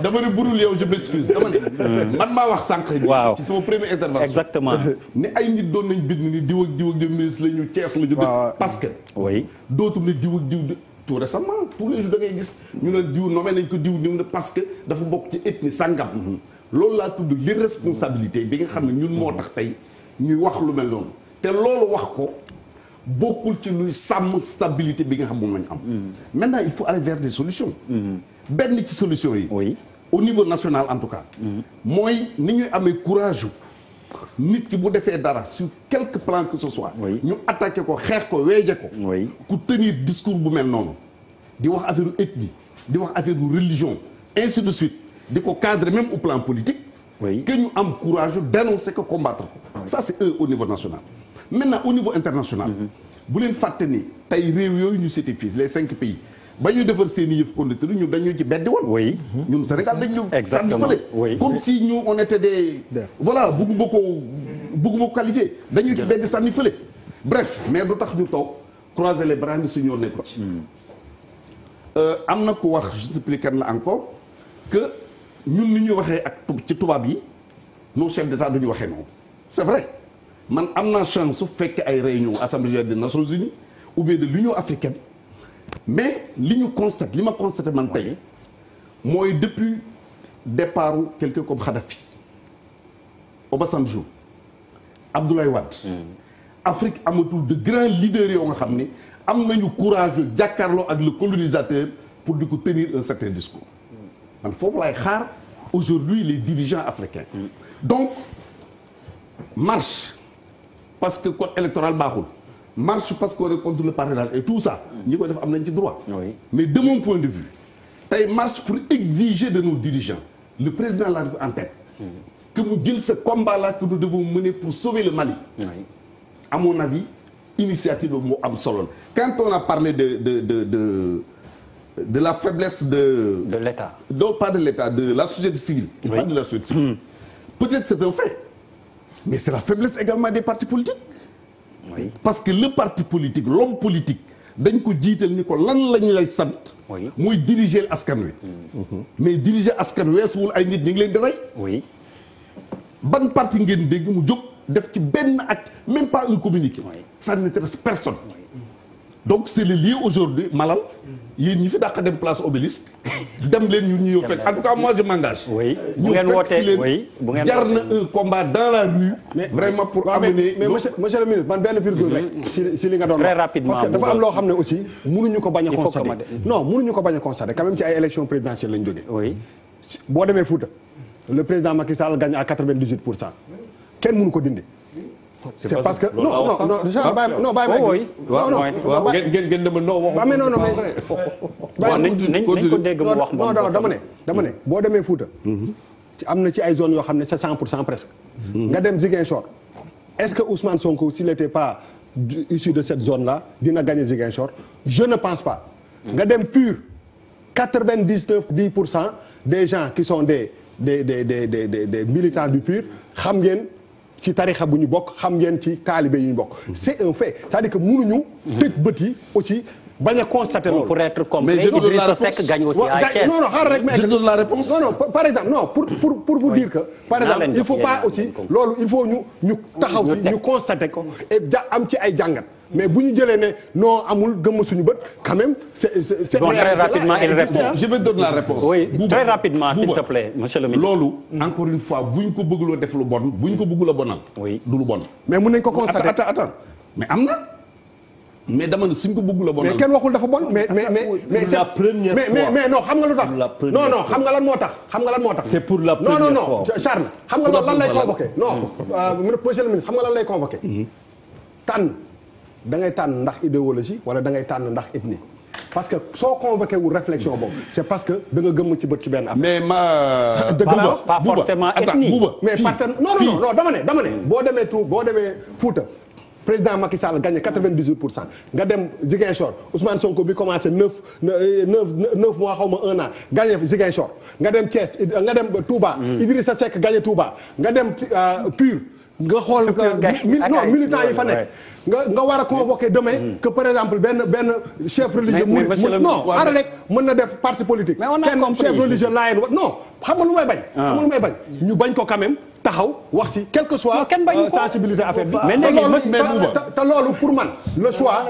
dama ne budul yow je m'excuse dama ne. man maa wax sànq. waaw ci sama première intervention. exactement. ni ay nit doon nañ bind ni diw ak diw ak diw ministre la ñu Thiès la ñu. parce que. oui dootul ne diw ak diw. tout récemment tous les jours da ngay gis ñu ne diw nommé nañ ko diw ne parce que dafa bokk ci ethnie sangam. loolu laa tudd l'irresponsabilité bi nga xam ne ñun moo tax tey ñuy wax lu mel noonu te loolu wax ko bokkul ci luy sàmm stabilité bi nga xam moom lañ am. maintenant il faut aller vers des solutions. benn ci solution yi. oui au niveau national en tout cas. mooy ni ñuy amee courage nit ki bu defee dara sur quelque plan que ce soit. ñu attaqué ko xeex ko weeje ko. ku tenir discours bu mel noonu. di wax affaire ethnie di wax affaire religion ainsi de suite di ko cadrer même au plan politique. que ñu am courage dénoncer ko combattre ko. ça c'est au niveau national. maintenant au niveau international. bu leen fàtte ni tey réew yooyu ñu cité fii les 5 pays. ba ñu defar seen i yëf conducteur ñun dañu ci beddi woon. ñun Sénégal dañu sànni fële. comme si ñu on était des. voilà bugguma ko qualifier dañu ci beddi sànni fële. bref mais du tax ñu toog croiser les bras ni su ñoo nekku ci. am na ku wax je t'explique la encore que ñun ni ñuy waxee ak ci tubaab yi nos chefs d'État du ñu waxee noonu. c'est vrai man am naa chance su fekkee ay réunion assemblée générale des Nations Unies ou bien de l'Union africaine. mais li ñu constate li ma constaté man tey mooy depuis départ quelqu'un comme Kadhafi Obasanjo Abdoulaye Wade. Afrique amatul de grands leaders yoo nga xam ne am nañu courage yu jàkkaarloo ak le colonisateur pour di ko tenir un certain discours. man foofu laay xaar aujourd'hui les dirigeants africains. donc marche parce que code électoral baaxul. marche parce qu'on est contre le parrainage et tout ça. ñi ko def am nañ ci droit. mais de mon point de vue tey marche pour exiger de nos dirigeants le président de la République en tête. que mu jël ce combat là que nous devons mener pour sauver le Mali. à mon avis initiative boobu moo am solo quand on a parlé de la faiblesse de l'État. non pas de l'État, de la société civile. Il parle de la société civile. Peut-être c'est un fait mais c'est la faiblesse également des partis politiques. Oui. Parce que le parti politique l'homme politique dañ ko jiital ni ko lan lañ lay sant. muy diriger askan wi. mais diriger askan weesuwul ay nit ñi ngi leen di rey. oui. ban parti ngeen dégg mu jóg def ci benn acte même pas un communiqué. ça n'intéresse personne. donc c'est le lieu aujourd'hui Malal yéen ñi fi dàq dem place Obélisque dem leen ñu ñëw fekk en tout cas moi je m'engage. oui bu ñu ngeen fekk si wootee leen jar na un combat dans la rue. mais vraiment pour amener. mais monsieur le ministre man benn virgule rek. si li nga doon très rapidement parce que dafa am loo xam ne aussi mënuñu ko bañ a constater. non mënuñu ko bañ a constater quand même ci ay élections présidentielles lañ jógee. oui. boo demee Fouta le président Macky Sall gagne à 98%. kenn mënu ko dindi. c'est parce que non bàyyi ngeen dama non wax mais non nañ ko dégg mu wax non dama ne boo demee Fouta am na ci ay zones yoo xam ne c'est 100% presque nga dem Ziguinchor est-ce que Ousmane Sonko s'il n'était pas issu de cette zone-là dina gagner Ziguinchor je ne pense pas nga dem Pur 99% des gens qui sont des militants du PUR xam ngeen ci tarixa bu ñu bokk xam ngeen ci taalibe yu ñu bokk c'est un fait c'est-à-dire que mënuñu tëj bët yi aussi bañ a constater loolu. pour être complet Idrissa Seck gagne aussi à Thiès. non xaaral rek mais je donne la réponse. non par exemple non pour vous dire que par exemple il faut pas aussi loolu il faut ñu taxaw ci ñu constater ko et am ci ay jàngat mais bu ñu jëlee ne non amul gëmm suñu bët quand même c'est bon très rapidement il répond. je vais donner la réponse. oui très rapidement s'il te plaît monsieur le ministre. loolu encore une fois bu ñu ko bëgguloo def lu bon bu ñu ko bëggula bonal. oui du lu bon. mais mën nañ ko constater attends mais am na. mais dama ne suñ ko bëggula bonal. mais kenn waxul dafa bon mais la première fois mais non xam nga lu tax. non xam nga lan moo tax. c'est pour la première fois non Charles xam nga loolu lan lay convoqué non monsieur le ministre xam nga lan lay convoqué. tànn da ngay tànn ndax idéologie wala da ngay tànn ndax ethnie parce que soo convoqué wul réflexion boobu c'est parce que da nga gëmm ci bët ci benn affaire. mais ma. pas forcément ethnie mais parfaitement non dama ne boo demee Fouta. président Macky Sall gagné 98% nga dem Ziguinchor Ousmane Sonko bi commencé 9 mois xaw ma 1 an gagné Ziguinchor nga dem Thiès nga dem Touba. Idrissa Seck gagné Touba nga dem Pur. nga xool militants yi fa nekk. nga war a convoquer demain. que par exemple benn chef religieux. non ara rek mën na def parti politique. kenn chef religieux laayeen non xam nga lu may bañ. ñu bañ ko quand même. taxaw wax si quelle que soit sensibilité affaire bi. mais te loolu pour man le choix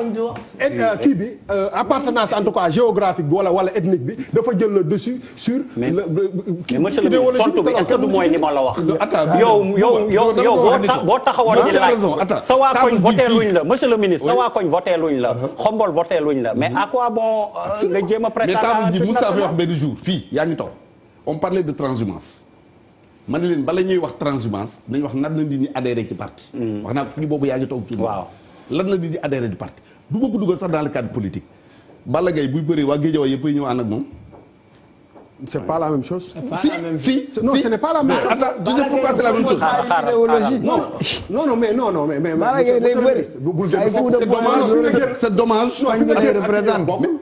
kii bi appartenance en tout cas géographique bi wala ethnique bi dafa jël le dessus sur. mais monsieur le ministre tontu bi est-ce que du mooy li ma la wax. yow boo taxawoon di laaj sa waa koñ voté luñ la monsieur le ministre sa waa koñ voté luñ la. xombol voté luñ la mais à quoi bon nga jéem a préparer. mais table ji Moustapha wax benn jour fii yaa ngi toog on parlait de transhumance. ma ne leen bala ñuy wax transhumance nañu wax nan la nit ñi adhéré ci parti. wax naa ko fii boobu yaa ngi toog ci. waaw lan la nit ñi adhéré du parti. du ma ko dugal sax dans le cadre politique. Balla Gaye buy bëree waa Guédiawaye yëpp ñëw ànd ak moom. c'est pas la même chose. si non ce n'est pas la même chose. attends tu sais pourquoi c'est la même chose. non mais. Balla Gaye day bëri. c'est dommage.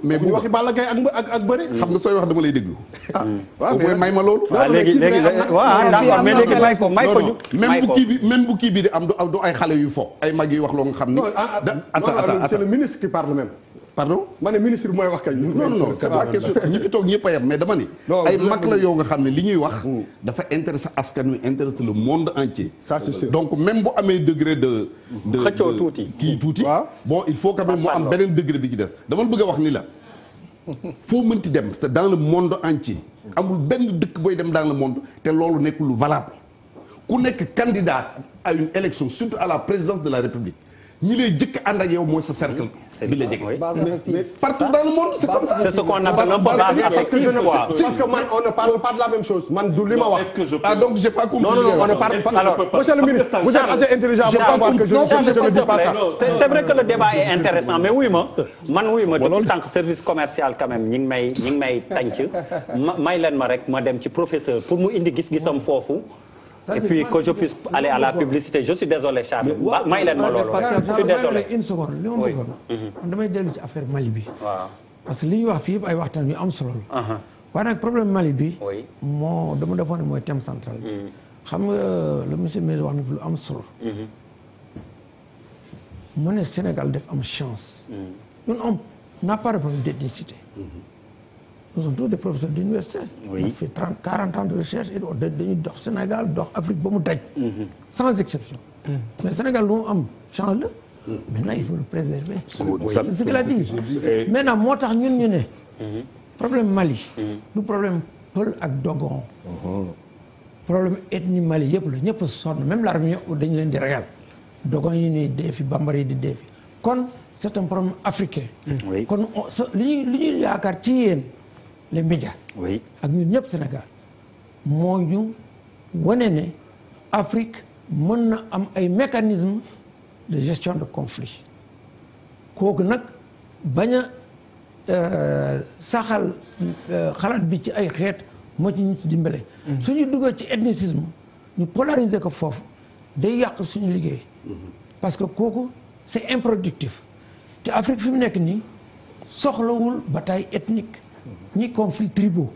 mais bu waxi Balla Gaye ak bëri. xam nga sooy wax dama lay déglu. waaw mais may ma loolu. léegi d'accord mais léegi may ko ñu. même bu kii bi di am du ay xale yu fo ay mag yu wax loo nga xam ni. attends c'est le ministre qui parle même. pardon ma ne ministre bi mooy wax kañ. non c'est pas question ñi fi toog ñëpp a yem mais dama ni. ay mag la yoo nga xam ne li ñuy wax. dafa intéresser askan wi intéresser le monde entier. ça c'est sûr donc même bu amee degré de. xëccoo tuuti kii tuuti. bon il faut quand même mu am beneen degré bi ci des. dama bëgg a wax ni la foo mënti dem c'est dans le monde entier amul benn dëkk booy dem dans le monde te loolu nekkul lu valable ku nekk candidat à une élection surtout à la présidence de la République ñi lay jëkk ànd ak yow mooy sa cercle bi la jege. mais partout dans le monde c'est comme ça. C'est ce qu'on appelle un peu base affective quoi. parce que man on ne parle pas de la même chose man du li ma wax. Ah donc j'ai pas compris. Non, on ne parle pas. Alors, monsieur le ministre, vous êtes assez intelligent pour savoir que je ne dis pas ça. C'est vrai que le débat est intéressant mais wuy ma depuis sànq service commercial quand même ñi ngi may tànc may leen ma rek ma dem ci professeur pour mu indi gis-gisam foofu. Et puis que je puisse aller à la publicité je suis désolé Charles may leen ma loolu je suis désolé. une seconde li ma bëggoon man damay dellu ci affaire Mali bi. waaw parce que li ñu wax fii yëpp ay waxtaan yu am solo la. waaye nag problème Mali bi. moo dama defoon ne mooy thème central bi. xam nga le monsieur Médé wax na lu am solo. mu ne Sénégal def am chance. ñun on n'a pas de problème d'ethnicité. Nous sommes tous des professeurs d'université. On a fait 40 ans de recherche et dañuy dox Sénégal dox Afrique ba mu daj. sans exception. mais Sénégal lu mu am change la. maintenant il faut le préserver. c'est ce qu'il a dit. maintenant moo tax ñun ñu ne. problème Mali. du problème Peul ak Dogon. problème ethnie Mali yëpp la ñëpp a sonn même l'armée dañu leen di reyal. Dogon yi ñuy dee fi bambara yi di dee fi kon c'est un problème africain. kon li ñuy yaakaar ci yéen. les médias. oui ak ñun ñëpp Sénégal moo ñu wane ne Afrique mën na am ay mécanismes de gestion de conflit kooku nag bañ a saxal xalaat bi ci ay xeet moo ci ñu ci dimbale. suñu duggee ci ethnicisme ñu polariser ko foofu day yàq suñu liggéey. parce que kooku c'est improductif te Afrique fi mu nekk nii soxlawul bataille ethnique. ni conflits tribaux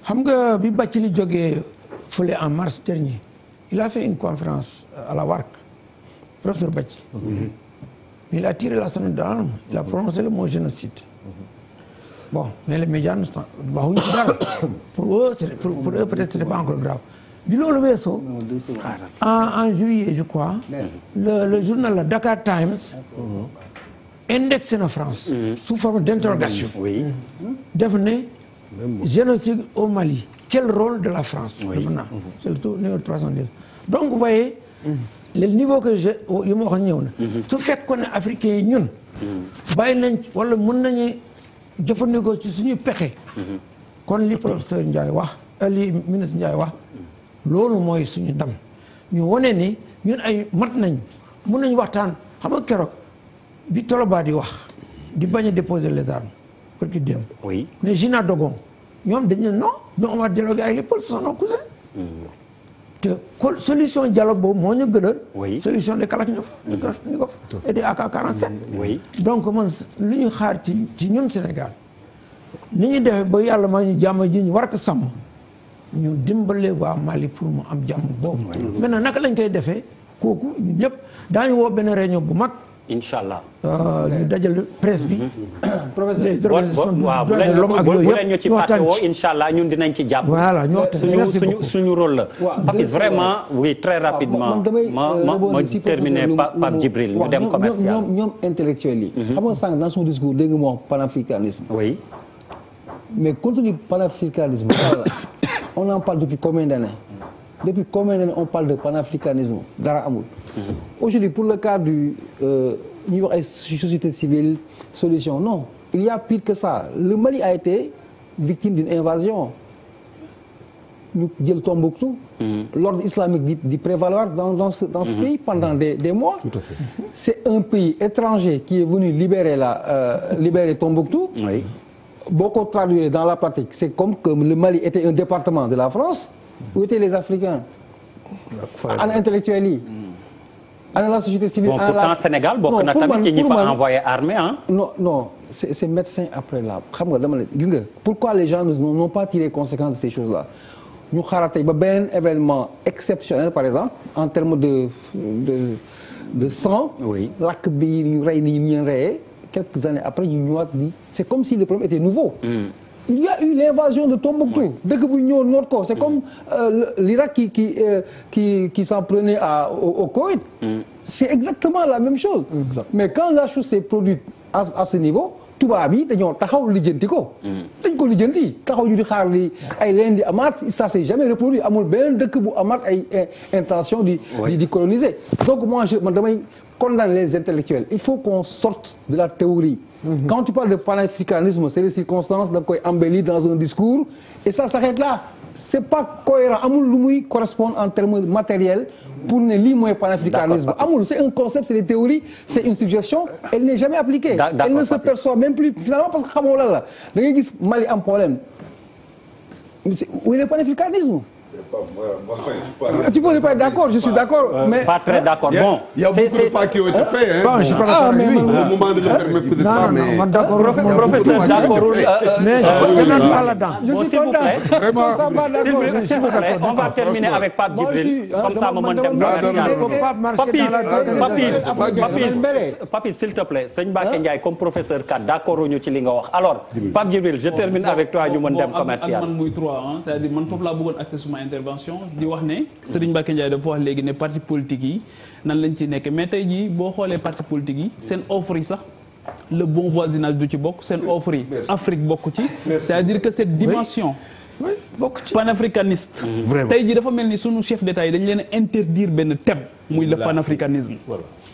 xam nga bi Bathily jógee fële en mars dernier il a fait une conférence à la WARC professeur Bathily. Il a tiré la sonnette d'alarme il a prononcé le mot génocide. bon mais les médias waxuñu ci dara pour eux peut-être c'était pas encore grave bi loolu weesoo en juillet je crois le journal la Dakar Times indexé na France. sous forme d'interrogation. def ne génocide au Mali. Quel rôle de la France? C'est le numéro 310. donc vous voyez. le niveau que yu ma wax ñëw na. su fekkoon ne africains yi ñun. bàyyi nañ wala mën nañu jëfandikoo ci suñu pexe. kon li professeur Ndiaye wax li ministre Ndiaye wax. loolu mooy suñu ndam ñu wane ni ñun ay mat nañ mën nañu waxtaan xam nga keroog. bi Toloba di wax di bañ a déposer les armes pour qu'ils dem. mais Gina Dogon ñoom dañu ne non on va dialoguer avec les Peuls ce sont nos cousins. te solution dialogue boobu moo ñu gënal. solution des Kalachnikov et des AK-47. donc man li ñu xaar ci ñun Sénégal ni ñu defee ba yàlla maa ñu jàmm ji ñu war ko sàmm ñu dimbale waa Mali pour mu am jàmm boobu. maintenant naka lañ koy defee kooku ñun ñëpp daañu woo benn réunion bu mag. Inch'Allah. ñu dajal presse bi. professeur les organisations de l'homme ak yooyu yëpp ñu ci fàtte woo Inch'Allah ñun dinañ ci jàpp. voilà ñu waxtaan suñu rôle la. Papis vraiment oui très rapidement. ma terminer Pape Djibril ñu dem commercial. ñoom intellectuels yi. xam nga sànq dans son discours dégg nga wax panafricanisme. oui. mais compte tenu panafricanisme on en parle depuis combien d'années? Depuis combien d'années on parle de panafricanisme dara amul. Aujourd'hui pour le cas du ñuy wax ay société civile solution non il y a pire que ça le Mali a été victime d'une invasion ñu jël Tombouctou. L'ordre islamique di prévaloir dans ce pays pendant des mois. Tout à fait. C'est un pays étranger qui est venu libérer Tombouctou. Oui. Boo ko traduire dans la pratique c'est comme que le Mali était un département de la France. Où étaient les Africains? Ana intellectuels yi. Ana la société civile. Bon pourtant Sénégal bokk na tamit ci ñi fa envoyé armée ah. Non c'est médecin après là xam nga dama la gis nga pourquoi les gens n'ont pas tiré conséquence de ces choses-là. ñu xaaral tey ba benn événement exceptionnel par exemple en termes de sang. oui lakk bi ñu rey ni ñu reyee quelques années après ñu ñëwaat di c'est comme si le problème était nouveau. Il y a eu l'invasion de Tombouctou. Dès que vous ñëw noot ko c'est comme l'Irak qui s'en prenait au Koweït. C'est exactement la même chose. Mais quand la chose s'est produite à ce niveau tubaab yi dañoo taxaw lijjanti ko. dañ ko lijjanti taxaw ñu di xaar li ay leen di amaat ça s'est jamais reproduit amul beneen dëkk bu amaat ay intention di coloniser donc moi man damay condamner les intellectuels il faut qu'on sorte de la théorie quand tu parles de panafricanisme c'est les circonstances da nga koy embellir dans un discours et ça s'arrête là c'est pas cohérent amul lu muy correspondre en termes matériels pour ne lii mooy panafricanisme amul c'est un concept c'est des théories c'est une suggestion elle n'est jamais appliquée elle ne se perçoit même plus finalement parce que xamoo lan la da ngay gis Mali am problème où est le panafricanisme tu peux ne pas être d'accord je suis d'accord mais pas très d'accord bon il y a beaucoup de pas qui ont été faits hein bon je suis pas d'accord avec lui au moment de le permettre peut-être pas mais non d'accord professeur d'accord mais je ne suis pas là-dedans je suis content vraiment s'il vous plaît on va terminer avec Pape Djibril comme ça ma mën dem Papis s'il te plaît sëñ Mbacké Ndiaye comme professeur kat d'accord ñu ci li nga wax alors Pape Djibril je termine avec toi ñu mën dem commercial man muy 3 ans c'est-à-dire man foofu laa bëggoon accès suma intervention di wax ne Serigne Mbacké Ndiaye dafa wax léegi ne parti politique yi nan lañ ci nekk mais tey jii boo xoolee parti politique yi seen offre yi sax le bon voisinage du ci bokk seen offre yi Afrique bokk ci c'est-à-dire que cette dimension panafricaniste tey jii dafa mel ni sunu chef d'État yi dañ leen a interdire benn thème muy le panafricanisme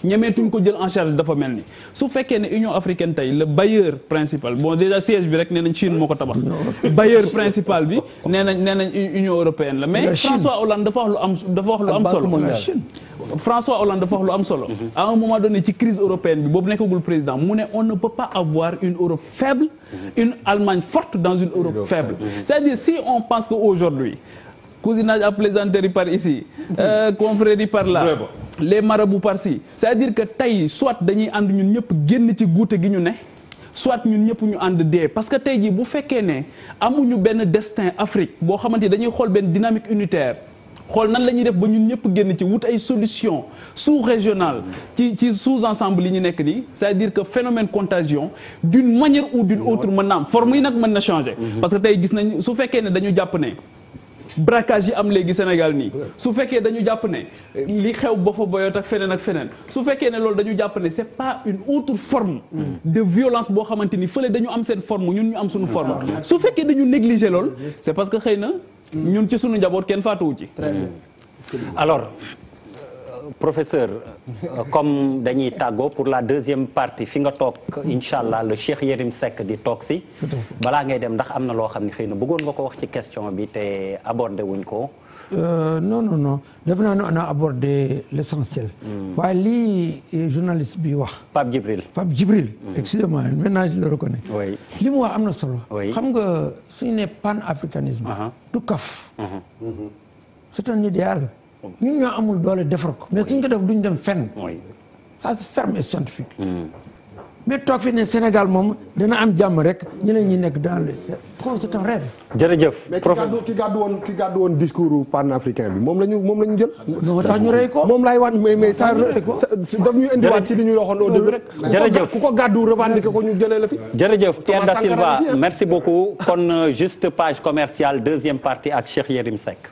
ñemeetuñ ko jël en charge dafa mel ni su fekkee ne Union africaine tey le bailleur principal bon déjà siège bi rek nee nañ Chine moo ko tabax bailleur principal bi nee nañ Union européenne la mais François Hollande dafa wax lu am solo François Hollande dafa wax lu am solo à un moment donné ci crise européenne bi boobu nekkagul président mu ne on ne peut pas avoir une Europe faible une Allemagne forte dans une Europe faible c'est-à-dire si on pense que aujourd'hui cousinage à plaisanterie par ici confrérie par là les marabouts par-ci c'est-à-dire que tey soit dañuy ànd ñun ñëpp génn ci guute gi ñu ne soit ñun ñëpp ñu ànd dee parce que tey jii bu fekkee ne amuñu benn destin Afrique boo xamante ni dañuy xool benn dynamique unitaire xool nan la ñuy def ba ñun ñëpp génn ci wut ay solution sous-régionale ci sous-ensemble yi ñu nekk nii c'est-à-dire que phénomène contagion d'une manière ou d'une autre mën na am forme yi nag mën na changer parce que tey gis nañ su fekkee ne dañu jàpp ne braquage yi am léegi Sénégal nii su fekkee dañu jàpp ne li xew ba fa boyoot ak feneen su fekkee ne loolu dañu jàpp ne c'est pas une autre forme de violence boo xamante ni fële dañu am seen forme ñun ñu am suñu forme su fekkee dañu négliger loolu c'est parce que xëy na ñun ci suñu njaboot kenn faatuwu ci alors professeur comme dañuy tàggoo pour la deuxième partie fi nga toog incha allah le Cheikh Yérim Seck di toog si balaa ngay dem ndax am na loo xam ne xëy na bëggoon nga ko wax ci question bi te abordé wuñ ko non def naa ne on a abordé l'essentiel waaye lii journaliste bi wax Pape Djibril excusez-moi maintenant je le reconnais li mu wax am na solo xam nga suñu ne panafricanisme du kaf c'est un idéal ñun ñoo amul doole defar ko mais suñ ko def duñ dem fenn ça c'est ferme et scientifique mais toog fi ne Sénégal moom dana am jàmm rek ñeneen ñi nekk dans le c'est un rêve. jërëjëf mais ki gàddu woon discours panafricain bi moom la ñu jël. non tax ñu rey ko moom laay wan mais ça daf ñu indiwaat ci li ñu waxoon au début rek. jërëjëf ku ko gàddu revendiquer ko ñu jëlee la fi. jërëjëf Pierre Da Silva merci beaucoup kon juste page commerciale deuxième partie ak Cheikh Yérim Seck.